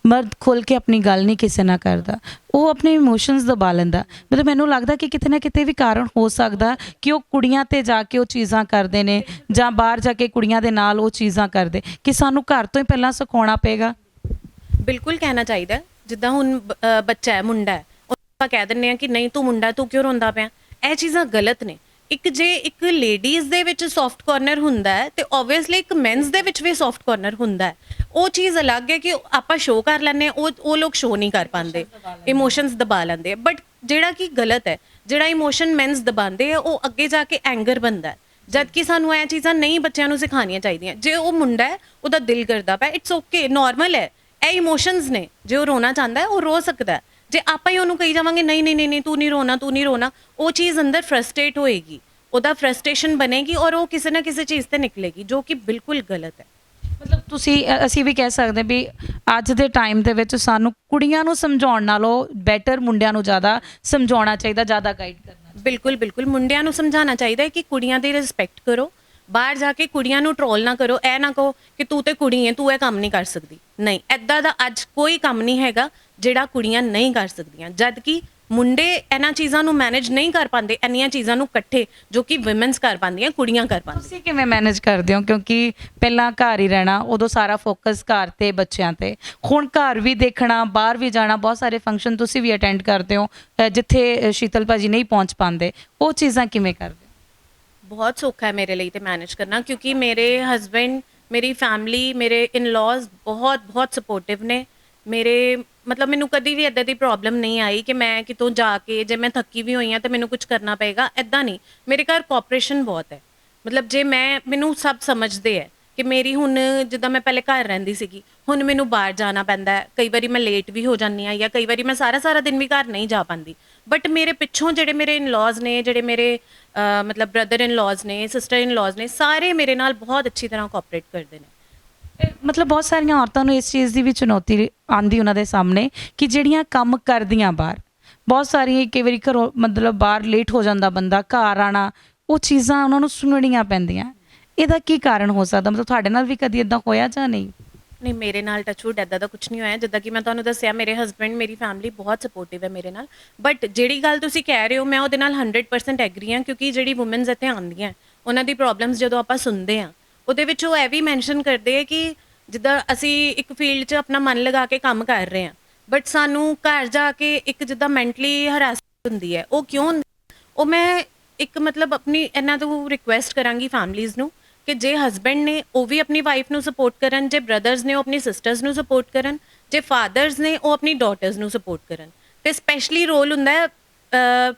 Speaker 1: ਮਰਦ ਖੁੱਲ੍ਹ ਕੇ ਆਪਣੀ ਗੱਲ ਨਹੀਂ ਕਿਸੇ ਨਾਲ ਕਰਦਾ, ਉਹ ਆਪਣੇ ਇਮੋਸ਼ਨਸ ਦਬਾ ਲੈਂਦਾ। ਮਤਲਬ ਮੈਨੂੰ ਲੱਗਦਾ ਕਿ ਕਿਤੇ ਨਾ ਕਿਤੇ ਵੀ ਕਾਰਨ ਹੋ ਸਕਦਾ ਕਿ ਉਹ ਕੁੜੀਆਂ ਤੇ ਜਾ ਕੇ ਉਹ ਚੀਜ਼ਾਂ ਕਰਦੇ ਨੇ, ਜਾਂ ਬਾਹਰ ਜਾ ਕੇ ਕੁੜੀਆਂ ਦੇ ਨਾਲ ਉਹ ਚੀਜ਼ਾਂ ਕਰਦੇ, ਕਿ ਸਾਨੂੰ ਘਰ ਤੋਂ ਹੀ ਪਹਿਲਾਂ ਸਿਖਾਉਣਾ ਪਏਗਾ।
Speaker 2: ਬਿਲਕੁਲ ਕਹਿਣਾ ਚਾਹੀਦਾ ਹੈ। ਜਿੱਦਾਂ ਹੁਣ ਬੱਚਾ ਹੈ, ਮੁੰਡਾ ਹੈ, ਆਪਾਂ ਕਹਿ ਦਿੰਦੇ ਹਾਂ ਕਿ ਨਹੀਂ ਤੂੰ ਮੁੰਡਾ, ਤੂੰ ਕਿਉਂ ਰੋਂਦਾ ਪਿਆ, ਇਹ ਚੀਜ਼ਾਂ ਗਲਤ ਨੇ। ਜੇ ਇੱਕ ਲੇਡੀਜ਼ ਦੇ ਵਿੱਚ ਸੌਫਟ ਕਾਰਨਰ ਹੁੰਦਾ ਹੈ ਤੇ ਓਬਵੀਅਸਲੀ ਇੱਕ ਮੈਨਸ ਦੇ ਵਿੱਚ ਵੀ ਸੌਫਟ ਕਾਰਨਰ ਹੁੰਦਾ ਹੈ। ਉਹ ਚੀਜ਼ ਅਲੱਗ ਹੈ ਕਿ ਆਪਾਂ ਸ਼ੋਅ ਕਰ ਲੈਂਦੇ ਹਾਂ, ਉਹ ਲੋਕ ਸ਼ੋਅ ਨਹੀਂ ਕਰ ਪਾਉਂਦੇ, ਇਮੋਸ਼ਨਸ ਦਬਾ ਲੈਂਦੇ ਆ। ਬਟ ਜਿਹੜਾ ਕਿ ਗਲਤ ਹੈ, ਜਿਹੜਾ ਇਮੋਸ਼ਨ ਮੈਨਸ ਦਬਾਉਂਦੇ ਆ ਉਹ ਅੱਗੇ ਜਾ ਕੇ ਐਂਗਰ ਬਣਦਾ ਹੈ, ਜਦ ਕਿ ਸਾਨੂੰ ਇਹ ਚੀਜ਼ਾਂ ਨਹੀਂ ਬੱਚਿਆਂ ਨੂੰ ਸਿਖਾਉਣੀਆਂ ਚਾਹੀਦੀਆਂ। ਜੇ ਉਹ ਮੁੰਡਾ ਹੈ, ਉਹਦਾ ਦਿਲ ਕਰਦਾ ਪਿਆ, ਇਟਸ ਓਕੇ, ਨਾਰਮਲ ਹੈ, ਇਹ ਇਮੋਸ਼ਨਸ ਨੇ। ਜੇ ਉਹ ਰੋਣਾ ਚਾਹੁੰਦਾ ਹੈ ਉਹ ਰੋ ਸਕਦਾ ਹੈ। ਜੇ ਆਪਾਂ ਹੀ ਉਹਨੂੰ ਕਹੀ ਜਾਵਾਂਗੇ ਨਹੀਂ ਨਹੀਂ ਨਹੀਂ ਤੂੰ ਨਹੀਂ ਰੋਣਾ, ਤੂੰ ਨਹੀਂ ਰੋਣਾ, ਉਹ ਚੀਜ਼ ਅੰਦਰ ਫਰਸਟ੍ਰੇਟ ਹੋਏਗੀ, ਉਹਦਾ ਫਰਸਟ੍ਰੇਸ਼ਨ ਬਣੇਗੀ ਔਰ ਉਹ ਕਿਸੇ ਨਾ ਕਿਸੇ ਚੀਜ਼ ਤੇ ਨਿਕਲੇਗੀ, ਜੋ ਕਿ ਬਿਲਕੁਲ ਗਲਤ ਹੈ।
Speaker 1: ਮਤਲਬ ਅਸੀਂ ਵੀ ਕਹਿ ਸਕਦੇ ਵੀ ਅੱਜ ਦੇ ਟਾਈਮ ਦੇ ਵਿੱਚ ਸਾਨੂੰ ਕੁੜੀਆਂ ਨੂੰ ਸਮਝਾਉਣ ਨਾਲੋਂ ਬੈਟਰ ਮੁੰਡਿਆਂ ਨੂੰ ਜ਼ਿਆਦਾ ਸਮਝਾਉਣਾ ਚਾਹੀਦਾ, ਜ਼ਿਆਦਾ ਗਾਈਡ ਕਰਨਾ।
Speaker 2: ਬਿਲਕੁਲ ਬਿਲਕੁਲ, ਮੁੰਡਿਆਂ ਨੂੰ ਸਮਝਾਉਣਾ ਚਾਹੀਦਾ ਹੈ ਕਿ ਕੁੜੀਆਂ ਦੀ ਰਿਸਪੈਕਟ ਕਰੋ, ਬਾਹਰ ਜਾ ਕੇ ਕੁੜੀਆਂ ਨੂੰ ਟਰੋਲ ਨਾ ਕਰੋ। ਇਹ ਨਾ ਕਹੋ ਕਿ ਤੂੰ ਤੇ ਕੁੜੀ ਹੈ, ਤੂੰ ਇਹ ਕੰਮ ਨਹੀਂ ਕਰ ਸਕਦੀ। ਨਹੀਂ, ਐਦਾਂ ਦਾ ਅੱਜ ਕੋਈ ਕੰਮ ਨਹੀਂ ਹੈਗਾ ਜਿਹੜਾ ਕੁੜੀਆਂ ਨਹੀਂ ਕਰ ਸਕਦੀਆਂ, ਜਦ ਕਿ ਮੁੰਡੇ ਇਹਨਾਂ ਚੀਜ਼ਾਂ ਨੂੰ ਮੈਨੇਜ ਨਹੀਂ ਕਰ ਪਾਉਂਦੇ, ਇੰਨੀਆਂ ਚੀਜ਼ਾਂ ਨੂੰ ਇਕੱਠੇ, ਜੋ ਕਿ ਵਿਮਨਸ ਕਰ ਪਾਉਂਦੀਆਂ, ਕੁੜੀਆਂ ਕਰ ਪਾਉਂਦੀਆਂ।
Speaker 1: ਤੁਸੀਂ ਕਿਵੇਂ ਮੈਨੇਜ ਕਰਦੇ ਹੋ? ਕਿਉਂਕਿ ਪਹਿਲਾਂ ਘਰ ਹੀ ਰਹਿਣਾ, ਉਦੋਂ ਸਾਰਾ ਫੋਕਸ ਘਰ ਤੇ ਬੱਚਿਆਂ ਤੇ, ਹੁਣ ਘਰ ਵੀ ਦੇਖਣਾ, ਬਾਹਰ ਵੀ ਜਾਣਾ, ਬਹੁਤ ਸਾਰੇ ਫੰਕਸ਼ਨ ਤੁਸੀਂ ਵੀ ਅਟੈਂਡ ਕਰਦੇ ਹੋ ਜਿੱਥੇ ਸ਼ੀਤਲ ਭਾਜੀ ਨਹੀਂ ਪਹੁੰਚ ਪਾਉਂਦੇ, ਉਹ ਚੀਜ਼ਾਂ ਕਿਵੇਂ ਕਰਦੇ ਹੋ?
Speaker 2: ਬਹੁਤ ਸੌਖਾ ਹੈ ਮੇਰੇ ਲਈ ਤੇ ਮੈਨੇਜ ਕਰਨਾ, ਕਿਉਂਕਿ ਮੇਰੇ ਹਸਬੈਂਡ, ਮੇਰੀ ਫੈਮਿਲੀ, ਮੇਰੇ ਇਨ-ਲॉज ਬਹੁਤ ਬਹੁਤ ਸਪੋਰਟਿਵ ਨੇ। ਮੇਰੇ ਮਤਲਬ ਮੈਨੂੰ ਕਦੀ ਵੀ ਇੱਦਾਂ ਦੀ ਪ੍ਰੋਬਲਮ ਨਹੀਂ ਆਈ ਕਿ ਮੈਂ ਕਿਤੋਂ ਜਾ ਕੇ, ਜੇ ਮੈਂ ਥੱਕੀ ਵੀ ਹੋਈ ਹਾਂ ਤਾਂ ਮੈਨੂੰ ਕੁਝ ਕਰਨਾ ਪਏਗਾ, ਇੱਦਾਂ ਨਹੀਂ। ਮੇਰੇ ਘਰ ਕੋਆਪਰੇਸ਼ਨ ਬਹੁਤ ਹੈ। ਮਤਲਬ ਜੇ ਮੈਨੂੰ ਸਭ ਸਮਝਦੇ ਹੈ ਕਿ ਮੇਰੀ ਹੁਣ, ਜਿੱਦਾਂ ਮੈਂ ਪਹਿਲੇ ਘਰ ਰਹਿੰਦੀ ਸੀਗੀ, ਹੁਣ ਮੈਨੂੰ ਬਾਹਰ ਜਾਣਾ ਪੈਂਦਾ ਹੈ, ਕਈ ਵਾਰੀ ਮੈਂ ਲੇਟ ਵੀ ਹੋ ਜਾਂਦੀ ਹਾਂ, ਜਾਂ ਕਈ ਵਾਰੀ ਮੈਂ ਸਾਰਾ ਦਿਨ ਵੀ ਘਰ ਨਹੀਂ ਜਾ ਪਾਉਂਦੀ। ਬਟ ਮੇਰੇ ਪਿੱਛੋਂ ਜਿਹੜੇ ਮੇਰੇ ਇਨ-ਲॉज ਨੇ, ਜਿਹੜੇ ਮੇਰੇ ਮਤਲਬ ਬ੍ਰਦਰ ਇਨ-ਲॉज ਨੇ, ਸਿਸਟਰ ਇਨ-ਲॉज ਨੇ, ਸਾਰੇ ਮੇਰੇ ਨਾਲ ਬਹੁਤ ਅੱਛੀ ਤਰ੍ਹਾਂ ਕੋਆਪਰੇਟ ਕਰਦੇ ਨੇ।
Speaker 1: ਮਤਲਬ ਬਹੁਤ ਸਾਰੀਆਂ ਔਰਤਾਂ ਨੂੰ ਇਸ ਚੀਜ਼ ਦੀ ਵੀ ਚੁਣੌਤੀ ਆਉਂਦੀ ਉਹਨਾਂ ਦੇ ਸਾਹਮਣੇ ਕਿ ਜਿਹੜੀਆਂ ਕੰਮ ਕਰਦੀਆਂ ਬਾਹਰ, ਬਹੁਤ ਸਾਰੀਆਂ ਕਈ ਵਾਰੀ ਘਰੋਂ ਮਤਲਬ ਬਾਹਰ ਲੇਟ ਹੋ ਜਾਂਦਾ ਬੰਦਾ, ਘਰ ਆਉਣਾ, ਉਹ ਚੀਜ਼ਾਂ ਉਹਨਾਂ ਨੂੰ ਸੁਣਨੀਆਂ ਪੈਂਦੀਆਂ। ਇਹਦਾ ਕੀ ਕਾਰਨ ਹੋ ਸਕਦਾ? ਮਤਲਬ ਤੁਹਾਡੇ ਨਾਲ ਵੀ ਕਦੀ ਇੱਦਾਂ ਹੋਇਆ ਜਾਂ ਨਹੀਂ?
Speaker 2: ਨਹੀਂ, ਮੇਰੇ ਨਾਲ ਟੱਚਵੁੱਡ ਇੱਦਾਂ ਦਾ ਕੁਝ ਨਹੀਂ ਹੋਇਆ। ਜਿੱਦਾਂ ਕਿ ਮੈਂ ਤੁਹਾਨੂੰ ਦੱਸਿਆ, ਮੇਰੇ ਹਸਬੈਂਡ, ਮੇਰੀ ਫੈਮਿਲੀ ਬਹੁਤ ਸਪੋਰਟਿਵ ਹੈ ਮੇਰੇ ਨਾਲ। ਬਟ ਜਿਹੜੀ ਗੱਲ ਤੁਸੀਂ ਕਹਿ ਰਹੇ ਹੋ, ਮੈਂ ਉਹਦੇ ਨਾਲ 100% ਐਗਰੀ ਹਾਂ, ਕਿਉਂਕਿ ਜਿਹੜੀ ਵੂਮਨਸ ਇੱਥੇ ਆਉਂਦੀਆਂ, ਉਹਨਾਂ ਦੀ ਪ੍ਰੋਬਲਮਸ ਜਦੋਂ ਆਪਾਂ ਸੁਣਦੇ ਹਾਂ, ਉਹਦੇ ਵਿੱਚ ਉਹ ਇਹ ਵੀ ਮੈਂਸ਼ਨ ਕਰਦੇ ਆ ਕਿ ਜਿੱਦਾਂ ਅਸੀਂ ਇੱਕ ਫੀਲਡ 'ਚ ਆਪਣਾ ਮਨ ਲਗਾ ਕੇ ਕੰਮ ਕਰ ਰਹੇ ਹਾਂ, ਬਟ ਸਾਨੂੰ ਘਰ ਜਾ ਕੇ ਇੱਕ ਜਿੱਦਾਂ ਮੈਂਟਲੀ ਹਰਾਸਮੈਂਟ ਹੁੰਦੀ ਹੈ। ਉਹ ਕਿਉਂ ਹੁੰਦੀ? ਉਹ ਮੈਂ ਇੱਕ ਮਤਲਬ ਆਪਣੀ ਇਹਨਾਂ ਤੋਂ ਰਿਕੁਐਸਟ ਕਰਾਂਗੀ ਫੈਮਲੀਜ਼ ਨੂੰ ਕਿ ਜੇ ਹਸਬੈਂਡ ਨੇ ਉਹ ਵੀ ਆਪਣੀ ਵਾਈਫ ਨੂੰ ਸਪੋਰਟ ਕਰਨ, ਜੇ ਬ੍ਰਦਰਸ ਨੇ ਉਹ ਆਪਣੀ ਸਿਸਟਰਸ ਨੂੰ ਸਪੋਰਟ ਕਰਨ, ਜੇ ਫਾਦਰਸ ਨੇ ਉਹ ਆਪਣੀ ਡਾਟਰਸ ਨੂੰ ਸਪੋਰਟ ਕਰਨ। ਤੇ ਸਪੈਸ਼ਲੀ ਰੋਲ ਹੁੰਦਾ ਹੈ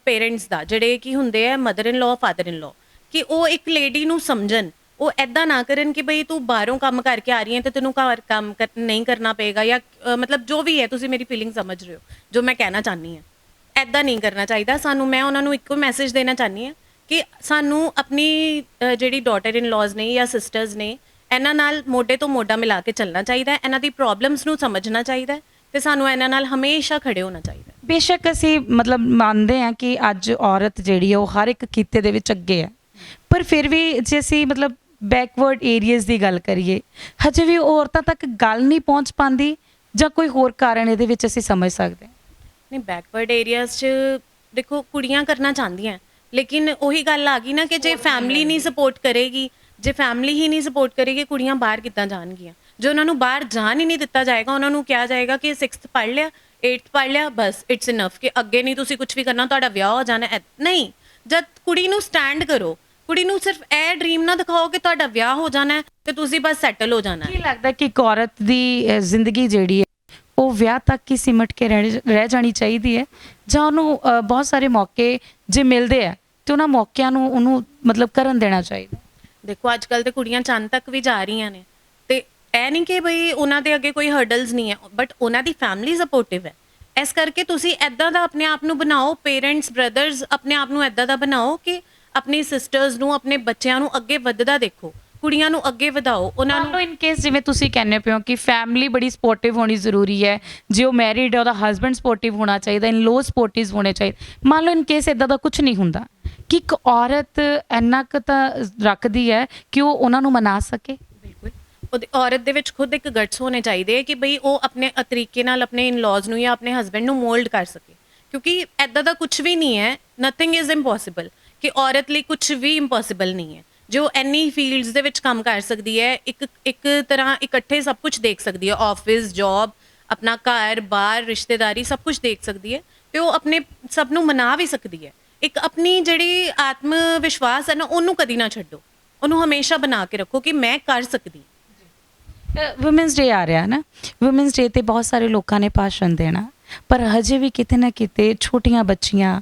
Speaker 2: ਪੇਰੈਂਟਸ ਦਾ, ਜਿਹੜੇ ਕਿ ਹੁੰਦੇ ਆ mother in law, father in law, ਕਿ ਉਹ ਇੱਕ ਲੇਡੀ ਨੂੰ ਸਮਝਣ। ਉਹ ਐਦਾਂ ਨਾ ਕਰਨ ਕਿ ਬਈ ਤੂੰ ਬਾਹਰੋਂ ਕੰਮ ਕਰਕੇ ਆ ਰਹੀ ਹੈ ਤੇ ਤੈਨੂੰ ਘਰ ਕੰਮ ਨਹੀਂ ਕਰਨਾ ਪਏਗਾ, ਜਾਂ ਮਤਲਬ ਜੋ ਵੀ ਹੈ, ਤੁਸੀਂ ਮੇਰੀ ਫੀਲਿੰਗ ਸਮਝ ਰਹੇ ਹੋ ਜੋ ਮੈਂ ਕਹਿਣਾ ਚਾਹੁੰਦੀ ਹਾਂ। ਐਦਾਂ ਨਹੀਂ ਕਰਨਾ ਚਾਹੀਦਾ ਸਾਨੂੰ। ਮੈਂ ਉਹਨਾਂ ਨੂੰ ਇੱਕੋ ਮੈਸੇਜ ਦੇਣਾ ਚਾਹੁੰਦੀ ਹਾਂ ਕਿ ਸਾਨੂੰ ਆਪਣੀ ਜਿਹੜੀ ਡਾਟਰ ਇਨ ਲॉज ਨੇ ਜਾਂ ਸਿਸਟਰਸ ਨੇ, ਇਹਨਾਂ ਨਾਲ ਮੋਢੇ ਤੋਂ ਮੋਢਾ ਮਿਲਾ ਕੇ ਚੱਲਣਾ ਚਾਹੀਦਾ ਹੈ, ਇਹਨਾਂ ਦੀ ਪ੍ਰੋਬਲਮਸ ਨੂੰ ਸਮਝਣਾ ਚਾਹੀਦਾ ਹੈ ਤੇ ਸਾਨੂੰ ਇਹਨਾਂ ਨਾਲ ਹਮੇਸ਼ਾ ਖੜੇ ਹੋਣਾ ਚਾਹੀਦਾ।
Speaker 1: ਬੇਸ਼ੱਕ ਅਸੀਂ ਮਤਲਬ ਮੰਨਦੇ ਹਾਂ ਕਿ ਅੱਜ ਔਰਤ ਜਿਹੜੀ ਹੈ ਉਹ ਹਰ ਇੱਕ ਕਿੱਤੇ ਦੇ ਵਿੱਚ ਅੱਗੇ ਹੈ, ਪਰ ਫਿਰ ਵੀ ਜੇ ਅਸੀਂ ਮਤਲਬ ਬੈਕਵਰਡ ਏਰੀਆਜ਼ ਦੀ ਗੱਲ ਕਰੀਏ, ਹਜੇ ਵੀ ਔਰਤਾਂ ਤੱਕ ਗੱਲ ਨਹੀਂ ਪਹੁੰਚ ਪਾਉਂਦੀ, ਜਾਂ ਕੋਈ ਹੋਰ ਕਾਰਨ ਇਹਦੇ ਵਿੱਚ ਅਸੀਂ ਸਮਝ ਸਕਦੇ ਹਾਂ?
Speaker 2: ਨਹੀਂ, ਬੈਕਵਰਡ ਏਰੀਆਜ਼ 'ਚ ਦੇਖੋ ਕੁੜੀਆਂ ਕਰਨਾ ਚਾਹੁੰਦੀਆਂ, ਲੇਕਿਨ ਉਹੀ ਗੱਲ ਆ ਗਈ ਨਾ ਕਿ ਜੇ ਫੈਮਿਲੀ ਨਹੀਂ ਸਪੋਰਟ ਕਰੇਗੀ, ਜੇ ਫੈਮਿਲੀ ਹੀ ਨਹੀਂ ਸਪੋਰਟ ਕਰੇਗੀ, ਕੁੜੀਆਂ ਬਾਹਰ ਕਿੱਦਾਂ ਜਾਣਗੀਆਂ? ਜੇ ਉਹਨਾਂ ਨੂੰ ਬਾਹਰ ਜਾਣ ਹੀ ਨਹੀਂ ਦਿੱਤਾ ਜਾਏਗਾ, ਉਹਨਾਂ ਨੂੰ ਕਿਹਾ ਜਾਏਗਾ ਕਿ 6th ਪੜ੍ਹ ਲਿਆ, 8th ਪੜ੍ਹ ਲਿਆ, ਬਸ ਇਟਸ ਇਨਫ, ਕਿ ਅੱਗੇ ਨਹੀਂ ਤੁਸੀਂ ਕੁਝ ਵੀ ਕਰਨਾ, ਤੁਹਾਡਾ ਵਿਆਹ ਹੋ ਜਾਣਾ। ਨਹੀਂ, ਜਦ ਕੁੜੀ ਨੂੰ ਸਟੈਂਡ ਕਰੋ, ਕੁੜੀ ਨੂੰ ਸਿਰਫ ਇਹ ਡ੍ਰੀਮ ਨਾ ਦਿਖਾਓ ਕਿ ਤੁਹਾਡਾ ਵਿਆਹ ਹੋ ਜਾਣਾ ਹੈ ਤੇ ਤੁਸੀਂ ਬਸ ਸੈਟਲ ਹੋ ਜਾਣਾ ਹੈ।
Speaker 1: ਕੀ ਲੱਗਦਾ ਕਿ ਇੱਕ ਔਰਤ ਦੀ ਜ਼ਿੰਦਗੀ ਜਿਹੜੀ ਹੈ ਉਹ ਵਿਆਹ ਤੱਕ ਹੀ ਸਿਮਟ ਕੇ ਰਹਿ ਜਾਣੀ ਚਾਹੀਦੀ ਹੈ, ਜਾਂ ਉਹਨੂੰ ਬਹੁਤ ਸਾਰੇ ਮੌਕੇ ਜੇ ਮਿਲਦੇ ਆ ਤੇ ਉਹਨਾਂ ਮੌਕਿਆਂ ਨੂੰ ਉਹਨੂੰ ਮਤਲਬ ਕਰਨ ਦੇਣਾ ਚਾਹੀਦਾ?
Speaker 2: ਦੇਖੋ, ਅੱਜ ਕੱਲ੍ਹ ਤੇ ਕੁੜੀਆਂ ਚੰਦ ਤੱਕ ਵੀ ਜਾ ਰਹੀਆਂ ਨੇ, ਤੇ ਇਹ ਨਹੀਂ ਕਿ ਬਈ ਉਹਨਾਂ ਦੇ ਅੱਗੇ ਕੋਈ ਹਰਡਲਸ ਨਹੀਂ ਹੈ, ਬਟ ਉਹਨਾਂ ਦੀ ਫੈਮਿਲੀ ਸਪੋਰਟਿਵ ਹੈ। ਇਸ ਕਰਕੇ ਤੁਸੀਂ ਇੱਦਾਂ ਦਾ ਆਪਣੇ ਆਪ ਨੂੰ ਬਣਾਓ, ਪੇਰੈਂਟਸ, ਬ੍ਰਦਰਸ, ਆਪਣੇ ਆਪ ਨੂੰ ਇੱਦਾਂ ਦਾ ਬਣਾਓ ਕਿ ਆਪਣੀ ਸਿਸਟਰਸ ਨੂੰ, ਆਪਣੇ ਬੱਚਿਆਂ ਨੂੰ ਅੱਗੇ ਵੱਧਦਾ ਦੇਖੋ, ਕੁੜੀਆਂ ਨੂੰ ਅੱਗੇ ਵਧਾਓ, ਉਹਨਾਂ
Speaker 1: ਮੰਨ ਲਓ
Speaker 2: ਨੂੰ।
Speaker 1: ਇਨ ਕੇਸ ਜਿਵੇਂ ਤੁਸੀਂ ਕਹਿੰਦੇ ਪਿਓ ਕਿ ਫੈਮਿਲੀ ਬੜੀ ਸਪੋਰਟਿਵ ਹੋਣੀ ਜ਼ਰੂਰੀ ਹੈ, ਜੇ ਉਹ ਮੈਰਿਡ ਹੈ ਉਹਦਾ ਹਸਬੈਂਡ ਸਪੋਰਟਿਵ ਹੋਣਾ ਚਾਹੀਦਾ, ਇਨ ਲੋ ਸਪੋਰਟਿਵ ਹੋਣੇ ਚਾਹੀਦੇ। ਮੰਨ ਲਓ ਇਨ ਕੇਸ ਇਦਾਂ ਦਾ ਕੁਝ ਨਹੀਂ ਹੁੰਦਾ ਕਿ ਇੱਕ ਔਰਤ ਇੰਨਾ ਕੁ ਤਾਂ ਰੱਖਦੀ ਹੈ ਕਿ ਉਹ ਉਹਨਾਂ ਨੂੰ ਮਨਾ ਸਕੇ।
Speaker 2: ਬਿਲਕੁਲ, ਉਹਦੀ ਔਰਤ ਦੇ ਵਿੱਚ ਖੁਦ ਇੱਕ ਗਟਸ ਹੋਣੇ ਚਾਹੀਦੇ ਹੈ ਕਿ ਬਈ ਉਹ ਆਪਣੇ ਤਰੀਕੇ ਨਾਲ ਆਪਣੇ ਇਨ-ਲॉज ਨੂੰ ਜਾਂ ਆਪਣੇ ਹਸਬੈਂਡ ਨੂੰ ਮੋਲਡ ਕਰ ਸਕੇ, ਕਿਉਂਕਿ ਐਦਾਂ ਦਾ ਕੁਝ ਵੀ ਨਹੀਂ ਹੈ, ਨਥਿੰਗ ਇਜ਼ ਇੰਪੋਸੀਬਲ, ਕਿ ਔਰਤ ਲਈ ਕੁਝ ਵੀ ਇੰਪੋਸੀਬਲ ਨਹੀਂ ਹੈ। ਜੋ ਐਨੀ ਫੀਲਡਸ ਦੇ ਵਿੱਚ ਕੰਮ ਕਰ ਸਕਦੀ ਹੈ, ਇੱਕ ਤਰ੍ਹਾਂ ਇਕੱਠੇ ਸਭ ਕੁਝ ਦੇਖ ਸਕਦੀ ਹੈ, ਆਫਿਸ, ਜੌਬ, ਆਪਣਾ ਘਰ ਬਾਰ, ਰਿਸ਼ਤੇਦਾਰੀ, ਸਭ ਕੁਝ ਦੇਖ ਸਕਦੀ ਹੈ, ਤੇ ਉਹ ਆਪਣੇ ਸਭ ਨੂੰ ਮਨਾ ਵੀ ਸਕਦੀ ਹੈ। ਇੱਕ ਆਪਣੀ ਜਿਹੜੀ ਆਤਮ ਵਿਸ਼ਵਾਸ ਹੈ ਨਾ, ਉਹਨੂੰ ਕਦੀ ਨਾ ਛੱਡੋ, ਉਹਨੂੰ ਹਮੇਸ਼ਾ ਬਣਾ ਕੇ ਰੱਖੋ ਕਿ ਮੈਂ ਕਰ ਸਕਦੀ।
Speaker 1: ਵੂਮੈਨਸ ਡੇ ਆ ਰਿਹਾ ਨਾ, ਵੂਮੈਨਸ ਡੇ 'ਤੇ ਬਹੁਤ ਸਾਰੇ ਲੋਕਾਂ ਨੇ ਭਾਸ਼ਣ ਦੇਣਾ, ਪਰ ਹਜੇ ਵੀ ਕਿਤੇ ਨਾ ਕਿਤੇ ਛੋਟੀਆਂ ਬੱਚੀਆਂ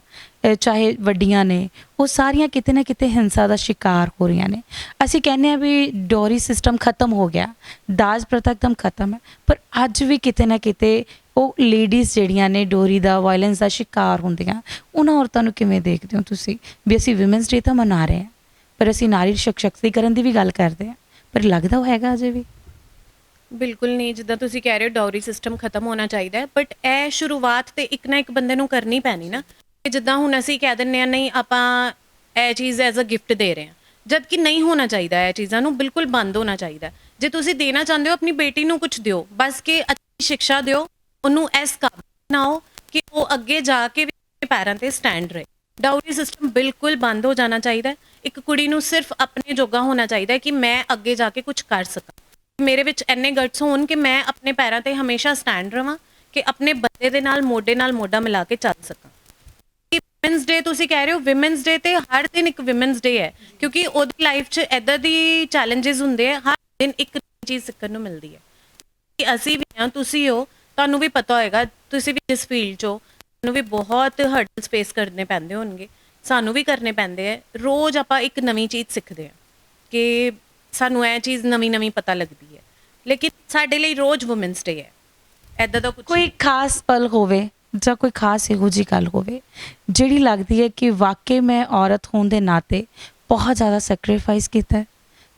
Speaker 1: ਚਾਹੇ ਵੱਡੀਆਂ ਨੇ, ਉਹ ਸਾਰੀਆਂ ਕਿਤੇ ਨਾ ਕਿਤੇ ਹਿੰਸਾ ਦਾ ਸ਼ਿਕਾਰ ਹੋ ਰਹੀਆਂ ਨੇ। ਅਸੀਂ ਕਹਿੰਦੇ ਹਾਂ ਵੀ ਡੋਰੀ ਸਿਸਟਮ ਖਤਮ ਹੋ ਗਿਆ, ਦਾਜ ਪ੍ਰਥਾ ਇੱਕਦਮ ਖਤਮ ਹੈ, ਪਰ ਅੱਜ ਵੀ ਕਿਤੇ ਨਾ ਕਿਤੇ ਉਹ ਲੇਡੀਜ਼ ਜਿਹੜੀਆਂ ਨੇ ਡੋਰੀ ਦਾ, ਵਾਇਲੈਂਸ ਦਾ ਸ਼ਿਕਾਰ ਹੁੰਦੀਆਂ। ਉਹਨਾਂ ਔਰਤਾਂ ਨੂੰ ਕਿਵੇਂ ਦੇਖਦੇ ਹੋ ਤੁਸੀਂ ਵੀ ਅਸੀਂ ਵੂਮੈਨਸ ਡੇ ਤਾਂ ਮਨਾ ਰਹੇ ਹਾਂ, ਪਰ ਅਸੀਂ ਨਾਰੀ ਸਸ਼ਕਤੀਕਰਨ ਦੀ ਵੀ ਗੱਲ ਕਰਦੇ ਹਾਂ, ਪਰ ਲੱਗਦਾ ਉਹ ਹੈਗਾ ਅਜੇ ਵੀ?
Speaker 2: ਬਿਲਕੁਲ ਨਹੀਂ, ਜਿੱਦਾਂ ਤੁਸੀਂ ਕਹਿ ਰਹੇ ਹੋ ਡਾਊਰੀ ਸਿਸਟਮ ਖਤਮ ਹੋਣਾ ਚਾਹੀਦਾ ਹੈ, ਬਟ ਇਹ ਸ਼ੁਰੂਆਤ ਤੇ ਇੱਕ ਨਾ ਇੱਕ ਬੰਦੇ ਨੂੰ ਕਰਨੀ ਪੈਣੀ ਨਾ। ਕਿ ਜਿੱਦਾਂ ਹੁਣ ਅਸੀਂ ਕਹਿ ਦਿੰਦੇ ਹਾਂ ਨਹੀਂ ਆਪਾਂ ਇਹ ਚੀਜ਼ ਐਜ਼ ਅ ਗਿਫਟ ਦੇ ਰਹੇ ਹਾਂ, ਜਦ ਕਿ ਨਹੀਂ ਹੋਣਾ ਚਾਹੀਦਾ, ਇਹ ਚੀਜ਼ਾਂ ਨੂੰ ਬਿਲਕੁਲ ਬੰਦ ਹੋਣਾ ਚਾਹੀਦਾ। ਜੇ ਤੁਸੀਂ ਦੇਣਾ ਚਾਹੁੰਦੇ ਹੋ ਆਪਣੀ ਬੇਟੀ ਨੂੰ ਕੁਝ ਦਿਓ, ਬਸ ਕਿ ਅੱਛੀ ਸਿੱਖਿਆ ਦਿਓ, ਉਹਨੂੰ ਇਸ ਕਾਬਿਲ ਬਣਾਓ ਕਿ ਉਹ ਅੱਗੇ ਜਾ ਕੇ ਵੀ ਆਪਣੇ ਪੈਰਾਂ ਤੇ ਸਟੈਂਡ ਰਹੇ। ਡਾਊਰੀ ਸਿਸਟਮ ਬਿਲਕੁਲ ਬੰਦ ਹੋ ਜਾਣਾ ਚਾਹੀਦਾ। ਇੱਕ ਕੁੜੀ ਨੂੰ ਸਿਰਫ ਆਪਣੇ ਜੋਗਾ ਹੋਣਾ ਚਾਹੀਦਾ ਕਿ ਮੈਂ ਅੱਗੇ ਜਾ ਕੇ ਕੁਝ ਕਰ ਸਕਾਂ, ਮੇਰੇ ਵਿੱਚ ਇੰਨੇ ਗਟਸ ਹੋਣ ਕਿ ਮੈਂ ਆਪਣੇ ਪੈਰਾਂ ਤੇ ਹਮੇਸ਼ਾ ਸਟੈਂਡ ਰਵਾਂ, ਕਿ ਆਪਣੇ ਬੰਦੇ ਦੇ ਨਾਲ ਮੋਢੇ ਨਾਲ ਮੋਢਾ ਮਿਲਾ ਕੇ ਚੱਲ ਸਕਾਂ। ਵਿਮਨਸ ਡੇ ਤੁਸੀਂ ਕਹਿ ਰਹੇ ਹੋ, ਵਿਮਨਸ ਡੇ ਤੇ ਹਰ ਦਿਨ ਇੱਕ ਵਿਮਨਸ ਡੇ ਹੈ, ਕਿਉਂਕਿ ਉਹਦੀ ਲਾਈਫ 'ਚ ਇੱਦਾਂ ਦੀ ਚੈਲੰਜਸ ਹੁੰਦੇ ਆ, ਹਰ ਦਿਨ ਇੱਕ ਚੀਜ਼ ਸਿੱਖਣ ਨੂੰ ਮਿਲਦੀ ਹੈ। ਕਿ ਅਸੀਂ ਵੀ ਹਾਂ, ਤੁਸੀਂ ਹੋ, ਤੁਹਾਨੂੰ ਵੀ ਪਤਾ ਹੋਏਗਾ, ਤੁਸੀਂ ਵੀ ਇਸ ਫੀਲਡ 'ਚੋਂ, ਤੁਹਾਨੂੰ ਵੀ ਬਹੁਤ ਹਰਡਲਸ ਫੇਸ ਕਰਨੇ ਪੈਂਦੇ ਹੋਣਗੇ, ਸਾਨੂੰ ਵੀ ਕਰਨੇ ਪੈਂਦੇ ਹੈ। ਰੋਜ਼ ਆਪਾਂ ਇੱਕ ਨਵੀਂ ਚੀਜ਼ ਸਿੱਖਦੇ ਹਾਂ ਕਿ ਸਾਨੂੰ ਇਹ ਚੀਜ਼ ਨਵੀਂ ਪਤਾ ਲੱਗਦੀ ਹੈ, ਲੇਕਿਨ ਸਾਡੇ ਲਈ ਰੋਜ਼ ਵੂਮੈਨਸ ਡੇ ਹੈ। ਇੱਦਾਂ ਦਾ
Speaker 1: ਕੋਈ ਖਾਸ ਪਲ ਹੋਵੇ ਜਾਂ ਕੋਈ ਖਾਸ ਇਹੋ ਜਿਹੀ ਗੱਲ ਹੋਵੇ ਜਿਹੜੀ ਲੱਗਦੀ ਹੈ ਕਿ ਵਾਕਈ ਮੈਂ ਔਰਤ ਹੋਣ ਦੇ ਨਾਤੇ ਬਹੁਤ ਜ਼ਿਆਦਾ ਸੈਕਰੀਫਾਈਸ ਕੀਤਾ ਹੈ,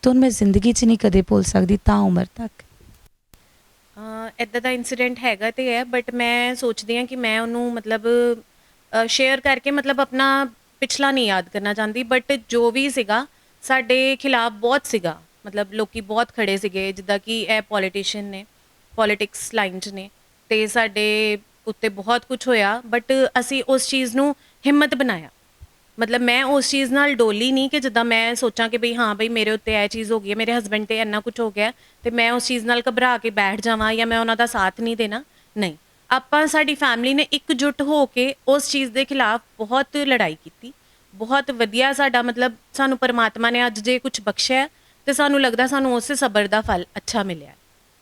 Speaker 1: ਤਾਂ ਉਹਨੂੰ ਮੈਂ ਜ਼ਿੰਦਗੀ 'ਚ ਨਹੀਂ ਕਦੇ ਭੁੱਲ ਸਕਦੀ ਤਾਂ ਉਮਰ ਤੱਕ?
Speaker 2: ਇੱਦਾਂ ਦਾ ਇੰਸੀਡੈਂਟ ਹੈਗਾ ਤੇ ਹੈ, ਬਟ ਮੈਂ ਸੋਚਦੀ ਹਾਂ ਕਿ ਮੈਂ ਉਹਨੂੰ ਮਤਲਬ ਸ਼ੇਅਰ ਕਰਕੇ ਮਤਲਬ ਆਪਣਾ ਪਿਛਲਾ ਨਹੀਂ ਯਾਦ ਕਰਨਾ ਚਾਹੁੰਦੀ, ਬਟ ਜੋ ਵੀ ਸੀਗਾ ਸਾਡੇ ਖਿਲਾਫ ਬਹੁਤ ਸੀਗਾ, ਮਤਲਬ ਲੋਕੀ ਬਹੁਤ ਖੜੇ ਸੀਗੇ, ਜਿੱਦਾਂ ਕਿ ਇਹ ਪੋਲੀਟੀਸ਼ੀਅਨ ਨੇ, ਪੋਲੀਟਿਕਸ ਲਾਈਨ 'ਚ ਨੇ, ਅਤੇ ਸਾਡੇ ਉੱਤੇ ਬਹੁਤ ਕੁਝ ਹੋਇਆ, ਬਟ ਅਸੀਂ ਉਸ ਚੀਜ਼ ਨੂੰ ਹਿੰਮਤ ਬਣਾਇਆ। ਮਤਲਬ ਮੈਂ ਉਸ ਚੀਜ਼ ਨਾਲ ਡੋਲੀ ਨਹੀਂ ਕਿ ਜਿੱਦਾਂ ਮੈਂ ਸੋਚਾਂ ਕਿ ਬਈ ਹਾਂ ਬਈ ਮੇਰੇ ਉੱਤੇ ਇਹ ਚੀਜ਼ ਹੋ ਗਈ ਹੈ, ਮੇਰੇ ਹਸਬੈਂਡ 'ਤੇ ਇੰਨਾ ਕੁਝ ਹੋ ਗਿਆ ਅਤੇ ਮੈਂ ਉਸ ਚੀਜ਼ ਨਾਲ ਘਬਰਾ ਕੇ ਬੈਠ ਜਾਵਾਂ ਜਾਂ ਮੈਂ ਉਹਨਾਂ ਦਾ ਸਾਥ ਨਹੀਂ ਦੇਣਾ। ਨਹੀਂ, ਆਪਾਂ ਸਾਡੀ ਫੈਮਿਲੀ ਨੇ ਇਕਜੁੱਟ ਹੋ ਕੇ ਉਸ ਚੀਜ਼ ਦੇ ਖਿਲਾਫ ਬਹੁਤ ਲੜਾਈ ਕੀਤੀ, ਬਹੁਤ ਵਧੀਆ ਸਾਡਾ ਮਤਲਬ ਸਾਨੂੰ ਪਰਮਾਤਮਾ ਨੇ ਅੱਜ ਜੇ ਕੁਝ ਬਖਸ਼ਿਆ ਤੇ ਸਾਨੂੰ ਲੱਗਦਾ ਸਾਨੂੰ ਉਸੇ ਸਬਰ ਦਾ ਫਲ ਅੱਛਾ ਮਿਲਿਆ।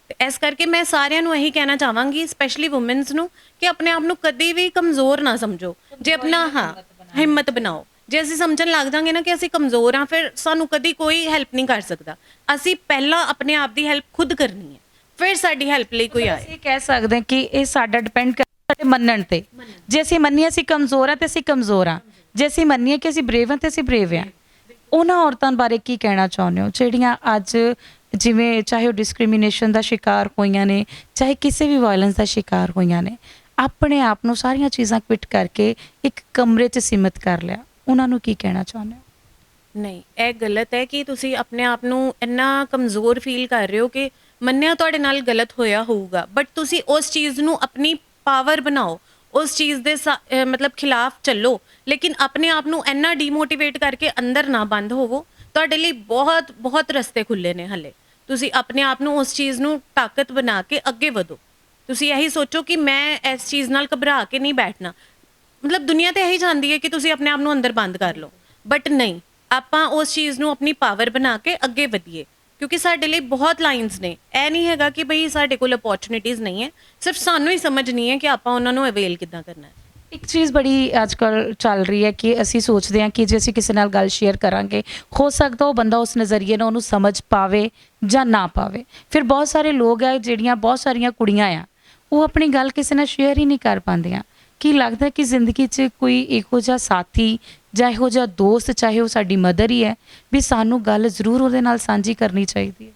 Speaker 2: ਤੇ ਇਸ ਕਰਕੇ ਮੈਂ ਸਾਰਿਆਂ ਨੂੰ ਇਹੀ ਕਹਿਣਾ ਚਾਹਾਂਗੀ, ਸਪੈਸ਼ਲੀ ਵੂਮਨਸ ਨੂੰ, ਕਿ ਆਪਣੇ ਆਪ ਨੂੰ ਕਦੇ ਵੀ ਕਮਜ਼ੋਰ ਨਾ ਸਮਝੋ। ਜੇ ਆਪਣਾ ਹਿੰਮਤ ਬਣਾਓ। ਜੇ ਅਸੀਂ ਸਮਝਣ ਲੱਗ ਜਾਾਂਗੇ ਨਾ ਕਿ ਅਸੀਂ ਕਮਜ਼ੋਰ ਹਾਂ, ਫਿਰ ਸਾਨੂੰ ਕਦੀ ਕੋਈ ਹੈਲਪ ਨਹੀਂ ਕਰ ਸਕਦਾ। ਅਸੀਂ ਪਹਿਲਾਂ ਆਪਣੇ ਆਪ ਦੀ ਹੈਲਪ ਖੁਦ ਕਰਨੀ ਹੈ, ਫਿਰ ਸਾਡੀ ਹੈਲਪ ਲਈ ਕੋਈ ਆਏ।
Speaker 1: ਅਸੀਂ ਕਹਿ ਸਕਦੇ ਹਾਂ ਕਿ ਇਹ ਸਾਡਾ ਡਿਪੈਂਡ ਕਰਦਾ ਸਾਡੇ ਮੰਨਣ ਤੇ। ਜੇ ਅਸੀਂ ਮੰਨੀਏ ਅਸੀਂ ਕਮਜ਼ੋਰ ਹਾਂ ਤੇ ਅਸੀਂ ਕਮਜ਼ੋਰ ਹਾਂ, ਜੇ ਅਸੀਂ ਮੰਨੀਏ ਕਿ ਅਸੀਂ ਬਰੇਵ ਹਾਂ ਤੇ ਅਸੀਂ ਬਰੇਵ ਹਾਂ। ਉਹਨਾਂ ਔਰਤਾਂ ਬਾਰੇ ਕੀ ਕਹਿਣਾ ਚਾਹੁੰਦੇ ਹੋ ਜਿਹੜੀਆਂ ਅੱਜ ਜਿਵੇਂ ਚਾਹੇ ਉਹ ਡਿਸਕ੍ਰਿਮੀਨੇਸ਼ਨ ਦਾ ਸ਼ਿਕਾਰ ਹੋਈਆਂ ਨੇ, ਚਾਹੇ ਕਿਸੇ ਵੀ ਵਾਇਲੈਂਸ ਦਾ ਸ਼ਿਕਾਰ ਹੋਈਆਂ ਨੇ, ਆਪਣੇ ਆਪ ਨੂੰ ਸਾਰੀਆਂ ਚੀਜ਼ਾਂ ਕੁਇਟ ਕਰਕੇ ਇੱਕ ਕਮਰੇ 'ਚ ਸੀਮਿਤ ਕਰ ਲਿਆ, ਉਹਨਾਂ ਨੂੰ ਕੀ ਕਹਿਣਾ ਚਾਹੁੰਦੇ ਹੋ?
Speaker 2: ਨਹੀਂ, ਇਹ ਗਲਤ ਹੈ ਕਿ ਤੁਸੀਂ ਆਪਣੇ ਆਪ ਨੂੰ ਇੰਨਾ ਕਮਜ਼ੋਰ ਫੀਲ ਕਰ ਰਹੇ ਹੋ ਕਿ ਮੰਨਿਆ ਤੁਹਾਡੇ ਨਾਲ ਗਲਤ ਹੋਇਆ ਹੋਊਗਾ, ਬਟ ਤੁਸੀਂ ਉਸ ਚੀਜ਼ ਨੂੰ ਆਪਣੀ ਪਾਵਰ ਬਣਾਓ, ਉਸ ਚੀਜ਼ ਦੇ ਮਤਲਬ ਖਿਲਾਫ ਚੱਲੋ, ਲੇਕਿਨ ਆਪਣੇ ਆਪ ਨੂੰ ਇੰਨਾ ਡੀਮੋਟੀਵੇਟ ਕਰਕੇ ਅੰਦਰ ਨਾ ਬੰਦ ਹੋਵੋ। ਤੁਹਾਡੇ ਲਈ ਬਹੁਤ ਬਹੁਤ ਰਸਤੇ ਖੁੱਲ੍ਹੇ ਨੇ ਹਲੇ। ਤੁਸੀਂ ਆਪਣੇ ਆਪ ਨੂੰ ਉਸ ਚੀਜ਼ ਨੂੰ ਤਾਕਤ ਬਣਾ ਕੇ ਅੱਗੇ ਵਧੋ। ਤੁਸੀਂ ਇਹੀ ਸੋਚੋ ਕਿ ਮੈਂ ਇਸ ਚੀਜ਼ ਨਾਲ ਘਬਰਾ ਕੇ ਨਹੀਂ ਬੈਠਣਾ। ਮਤਲਬ ਦੁਨੀਆ ਤਾਂ ਇਹੀ ਚਾਹੁੰਦੀ ਹੈ ਕਿ ਤੁਸੀਂ ਆਪਣੇ ਆਪ ਨੂੰ ਅੰਦਰ ਬੰਦ ਕਰ ਲਓ, ਬਟ ਨਹੀਂ, ਆਪਾਂ ਉਸ ਚੀਜ਼ ਨੂੰ ਆਪਣੀ ਪਾਵਰ ਬਣਾ ਕੇ ਅੱਗੇ ਵਧੀਏ, ਕਿਉਂਕਿ ਸਾਡੇ ਲਈ ਬਹੁਤ ਲਾਈਨਸ ਨੇ। ਇਹ ਨਹੀਂ ਹੈਗਾ ਕਿ ਬਈ ਸਾਡੇ ਕੋਲ ਅਪੋਰਚੁਨਿਟੀਜ਼ ਨਹੀਂ ਹੈ, ਸਿਰਫ ਸਾਨੂੰ ਹੀ ਸਮਝ ਨਹੀਂ ਹੈ ਕਿ ਆਪਾਂ ਉਹਨਾਂ ਨੂੰ ਅਵੇਲ ਕਿੱਦਾਂ ਕਰਨਾ ਹੈ।
Speaker 1: ਇੱਕ ਚੀਜ਼ ਬੜੀ ਅੱਜ ਕੱਲ੍ਹ ਚੱਲ ਰਹੀ ਹੈ ਕਿ ਅਸੀਂ ਸੋਚਦੇ ਹਾਂ ਕਿ ਜੇ ਅਸੀਂ ਕਿਸੇ ਨਾਲ ਗੱਲ ਸ਼ੇਅਰ ਕਰਾਂਗੇ, ਹੋ ਸਕਦਾ ਉਹ ਬੰਦਾ ਉਸ ਨਜ਼ਰੀਏ ਨਾਲ ਉਹਨੂੰ ਸਮਝ ਪਾਵੇ ਜਾਂ ਨਾ ਪਾਵੇ। ਫਿਰ ਬਹੁਤ ਸਾਰੇ ਲੋਕ ਹੈ, ਜਿਹੜੀਆਂ ਬਹੁਤ ਸਾਰੀਆਂ ਕੁੜੀਆਂ ਆ, ਉਹ ਆਪਣੀ ਗੱਲ ਕਿਸੇ ਨਾਲ ਸ਼ੇਅਰ ਹੀ ਨਹੀਂ ਕਰ ਪਾਉਂਦੀਆਂ ਕੀ ਲੱਗਦਾ ਕਿ ਜ਼ਿੰਦਗੀ 'ਚ ਕੋਈ ਇਹੋ ਜਿਹਾ ਸਾਥੀ ਜਾਂ ਇਹੋ ਜਿਹਾ ਦੋਸਤ, ਚਾਹੇ ਉਹ ਸਾਡੀ ਮਦਰ ਹੀ ਹੈ, ਵੀ ਸਾਨੂੰ ਗੱਲ ਜ਼ਰੂਰ ਉਹਦੇ ਨਾਲ ਸਾਂਝੀ ਕਰਨੀ ਚਾਹੀਦੀ ਹੈ?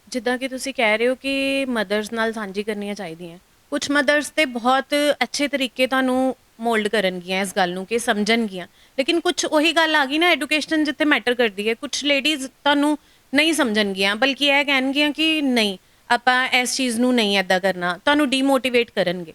Speaker 2: ਜਿੱਦਾਂ ਕਿ ਤੁਸੀਂ ਕਹਿ ਰਹੇ ਹੋ ਕਿ ਮਦਰਸ ਨਾਲ ਸਾਂਝੀ ਕਰਨੀਆਂ ਚਾਹੀਦੀਆਂ, ਕੁਝ ਮਦਰਸ ਤੇ ਬਹੁਤ ਅੱਛੇ ਤਰੀਕੇ ਤੁਹਾਨੂੰ ਮੋਲਡ ਕਰਨਗੀਆਂ ਇਸ ਗੱਲ ਨੂੰ ਕਿ ਸਮਝਣਗੀਆਂ, ਲੇਕਿਨ ਕੁਝ ਉਹੀ ਗੱਲ ਆ ਗਈ ਨਾ, ਐਜੂਕੇਸ਼ਨ ਜਿੱਥੇ ਮੈਟਰ ਕਰਦੀ ਹੈ, ਕੁਝ ਲੇਡੀਜ਼ ਤੁਹਾਨੂੰ ਨਹੀਂ ਸਮਝਣਗੀਆਂ, ਬਲਕਿ ਇਹ ਕਹਿਣਗੀਆਂ ਕਿ ਨਹੀਂ ਆਪਾਂ ਇਸ ਚੀਜ਼ ਨੂੰ ਨਹੀਂ ਐਦਾਂ ਕਰਨਾ, ਤੁਹਾਨੂੰ ਡੀਮੋਟੀਵੇਟ ਕਰਨਗੇ।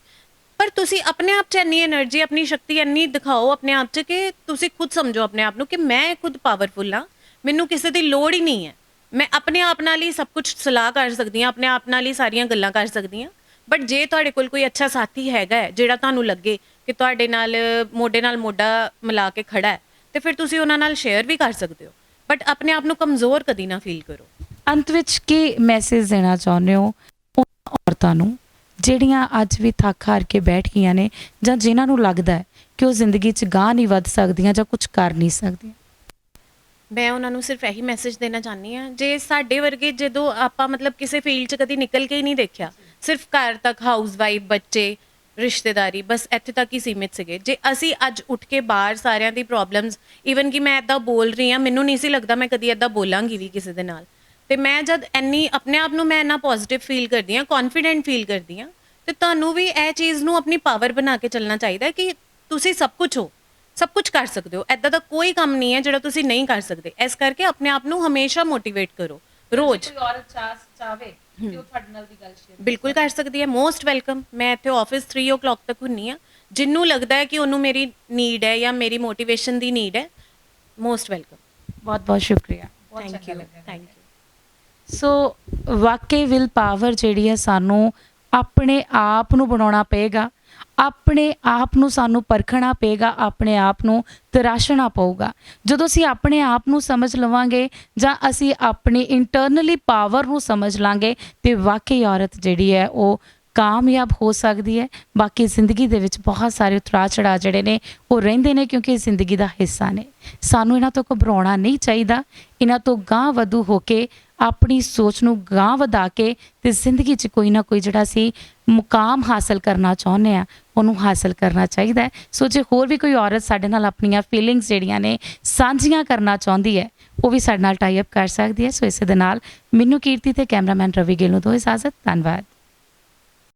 Speaker 2: ਪਰ ਤੁਸੀਂ ਆਪਣੇ ਆਪ 'ਚ ਇੰਨੀ એનર્ਜੀ, ਆਪਣੀ ਸ਼ਕਤੀ ਇੰਨੀ ਦਿਖਾਓ ਆਪਣੇ ਆਪ 'ਚ ਕਿ ਤੁਸੀਂ ਖੁਦ ਸਮਝੋ ਆਪਣੇ ਆਪ ਨੂੰ ਕਿ ਮੈਂ ਖੁਦ ਪਾਵਰਫੁਲ ਹਾਂ, ਮੈਨੂੰ ਕਿਸੇ ਦੀ ਲੋੜ ਹੀ ਨਹੀਂ ਹੈ, ਮੈਂ ਆਪਣੇ ਆਪ ਨਾਲ ਹੀ ਸਭ ਕੁਝ ਸਲਾਹ ਕਰ ਸਕਦੀ ਹਾਂ, ਆਪਣੇ ਆਪ ਨਾਲ ਹੀ ਸਾਰੀਆਂ ਗੱਲਾਂ ਕਰ ਸਕਦੀ ਹਾਂ। ਬਟ ਜੇ ਤੁਹਾਡੇ ਕੋਲ ਕੋਈ ਅੱਛਾ ਸਾਥੀ ਹੈਗਾ ਹੈ, ਜਿਹੜਾ ਤੁਹਾਨੂੰ ਲੱਗੇ ਕਿ ਤੁਹਾਡੇ ਨਾਲ ਮੋਢੇ ਨਾਲ ਮੋਢਾ ਮਿਲਾ ਕੇ ਖੜਾ ਹੈ, ਤੇ ਫਿਰ ਤੁਸੀਂ ਉਹਨਾਂ ਨਾਲ ਸ਼ੇਅਰ ਵੀ ਕਰ ਸਕਦੇ ਹੋ, ਬਟ ਆਪਣੇ ਆਪ ਨੂੰ ਕਮਜ਼ੋਰ ਕਦੀ ਨਾ ਫੀਲ ਕਰੋ।
Speaker 1: ਅੰਤ ਵਿੱਚ ਕੀ ਮੈਸੇਜ ਦੇਣਾ ਚਾਹੁੰਦੇ ਹੋ ਉਹਨਾਂ ਔਰਤਾਂ ਨੂੰ ਜਿਹੜੀਆਂ ਅੱਜ ਵੀ ਥੱਕ ਹਾਰ ਕੇ ਬੈਠ ਗਈਆਂ ਨੇ, ਜਾਂ ਜਿਨ੍ਹਾਂ ਨੂੰ ਲੱਗਦਾ ਹੈ ਕਿ ਉਹ ਜ਼ਿੰਦਗੀ 'ਚ ਗਾਂਹ ਨਹੀਂ ਵੱਧ ਸਕਦੀਆਂ ਜਾਂ ਕੁਝ ਕਰ ਨਹੀਂ ਸਕਦੀਆਂ?
Speaker 2: ਮੈਂ ਉਹਨਾਂ ਨੂੰ ਸਿਰਫ ਇਹੀ ਮੈਸੇਜ ਦੇਣਾ ਚਾਹੁੰਦੀ ਹਾਂ, ਜੇ ਸਾਡੇ ਵਰਗੇ ਜਦੋਂ ਆਪਾਂ ਮਤਲਬ ਕਿਸੇ ਫੀਲਡ 'ਚ ਕਦੀ ਨਿਕਲ ਕੇ ਹੀ ਨਹੀਂ ਦੇਖਿਆ, ਸਿਰਫ ਘਰ ਤੱਕ ਹਾਊਸ ਵਾਈਫ, ਬੱਚੇ, ਰਿਸ਼ਤੇਦਾਰੀ, ਬਸ ਇੱਥੇ ਤੱਕ ਹੀ ਸੀਮਿਤ ਸੀਗੇ, ਜੇ ਅਸੀਂ ਅੱਜ ਉੱਠ ਕੇ ਬਾਹਰ ਸਾਰਿਆਂ ਦੀ ਪ੍ਰੋਬਲਮਸ, ਈਵਨ ਕਿ ਮੈਂ ਇੱਦਾਂ ਬੋਲ ਰਹੀ ਹਾਂ, ਮੈਨੂੰ ਨਹੀਂ ਸੀ ਲੱਗਦਾ ਮੈਂ ਕਦੀ ਇੱਦਾਂ ਬੋਲਾਂਗੀ ਵੀ ਕਿਸੇ ਦੇ ਨਾਲ, ਤੇ ਮੈਂ ਜਦ ਇੰਨੀ ਆਪਣੇ ਆਪ ਨੂੰ ਮੈਂ ਇੰਨਾ ਪੋਜ਼ਿਟਿਵ ਫੀਲ ਕਰਦੀ ਹਾਂ, ਕੌਨਫੀਡੈਂਟ ਫੀਲ ਕਰਦੀ ਹਾਂ, ਤੇ ਤੁਹਾਨੂੰ ਵੀ ਇਹ ਚੀਜ਼ ਨੂੰ ਆਪਣੀ ਪਾਵਰ ਬਣਾ ਕੇ ਚੱਲਣਾ ਚਾਹੀਦਾ ਕਿ ਤੁਸੀਂ ਸਭ ਕੁਝ ਹੋ, ਸਭ ਕੁਝ ਕਰ ਸਕਦੇ ਹੋ, ਐਦਾਂ ਦਾ ਕੋਈ ਕੰਮ ਨਹੀਂ ਹੈ ਜਿਹੜਾ ਤੁਸੀਂ ਨਹੀਂ ਕਰ ਸਕਦੇ। ਇਸ ਕਰਕੇ ਆਪਣੇ ਆਪ ਨੂੰ ਹਮੇਸ਼ਾ ਮੋਟੀਵੇਟ ਕਰੋ ਰੋਜ਼।
Speaker 1: ਕੋਈ ਔਰਤ ਚਾਹੇ ਕਿ ਉਹ ਤੁਹਾਡੇ ਨਾਲ ਵੀ ਗੱਲ ਸ਼ੇਅਰ
Speaker 2: ਬਿਲਕੁਲ ਕਰ ਸਕਦੀ ਹੈ, ਮੋਸਟ ਵੈਲਕਮ। ਮੈਂ ਇੱਥੇ ਆਫਿਸ 3 o'clock ਤੱਕ ਹੁੰਨੀ ਆ, ਜਿਹਨੂੰ ਲੱਗਦਾ ਹੈ ਕਿ ਉਹਨੂੰ ਮੇਰੀ ਨੀਡ ਹੈ ਜਾਂ ਮੇਰੀ ਮੋਟੀਵੇਸ਼ਨ ਦੀ ਨੀਡ ਹੈ, ਮੋਸਟ ਵੈਲਕਮ।
Speaker 1: ਬਹੁਤ ਬਹੁਤ ਸ਼ੁਕਰੀਆ।
Speaker 2: Thank you.
Speaker 1: ਸੋ ਵਾਕਈ ਵਿਲ ਪਾਵਰ ਜਿਹੜੀ ਹੈ ਸਾਨੂੰ ਆਪਣੇ ਆਪ ਨੂੰ ਬਣਾਉਣਾ ਪਏਗਾ, ਆਪਣੇ ਆਪ ਨੂੰ ਸਾਨੂੰ ਪਰਖਣਾ ਪਏਗਾ, ਆਪਣੇ ਆਪ ਨੂੰ ਤਰਾਸ਼ਣਾ ਪਊਗਾ। ਜਦੋਂ ਅਸੀਂ ਆਪਣੇ ਆਪ ਨੂੰ ਸਮਝ ਲਵਾਂਗੇ ਜਾਂ ਅਸੀਂ ਆਪਣੀ ਇੰਟਰਨਲੀ ਪਾਵਰ ਨੂੰ ਸਮਝ ਲਾਂਗੇ, ਤੇ ਵਾਕਈ ਔਰਤ ਜਿਹੜੀ ਹੈ ਉਹ ਕਾਮਯਾਬ ਹੋ ਸਕਦੀ ਹੈ। ਬਾਕੀ ਜ਼ਿੰਦਗੀ ਦੇ ਵਿੱਚ ਬਹੁਤ ਸਾਰੇ ਉਤਰਾਅ ਚੜਾਅ ਜਿਹੜੇ ਨੇ ਉਹ ਰਹਿੰਦੇ ਨੇ, ਕਿਉਂਕਿ ਇਹ ਜ਼ਿੰਦਗੀ ਦਾ ਹਿੱਸਾ ਨੇ। ਸਾਨੂੰ ਇਹਨਾਂ ਤੋਂ ਘਬਰਾਉਣਾ ਨਹੀਂ ਚਾਹੀਦਾ, ਇਹਨਾਂ ਤੋਂ ਗਾਂਹ ਵਧੂ ਹੋ ਕੇ ਆਪਣੀ ਸੋਚ ਨੂੰ ਗਾਂਹ ਵਧਾ ਕੇ ਤੇ ਜ਼ਿੰਦਗੀ 'ਚ ਕੋਈ ਨਾ ਕੋਈ ਜਿਹੜਾ ਸੀ ਮੁਕਾਮ ਹਾਸਲ ਕਰਨਾ ਚਾਹੁੰਦੇ ਆ, ਉਹਨੂੰ ਹਾਸਲ ਕਰਨਾ ਚਾਹੀਦਾ ਹੈ। ਸੋ ਜੇ ਹੋਰ ਵੀ ਕੋਈ ਔਰਤ ਸਾਡੇ ਨਾਲ ਆਪਣੀਆਂ ਫੀਲਿੰਗਸ ਜਿਹੜੀਆਂ ਨੇ ਸਾਂਝੀਆਂ ਕਰਨਾ ਚਾਹੁੰਦੀ ਹੈ, ਉਹ ਵੀ ਸਾਡੇ ਨਾਲ ਟਾਈ ਅਪ ਕਰ ਸਕਦੀ ਹੈ। ਸੋ ਇਸੇ ਦੇ ਨਾਲ ਮੈਨੂੰ, ਕੀਰਤੀ ਤੇ ਕੈਮਰਾਮੈਨ ਰਵੀ ਗਿੱਲ ਨੂੰ ਦਿਓ ਇਜਾਜ਼ਤ। ਧੰਨਵਾਦ।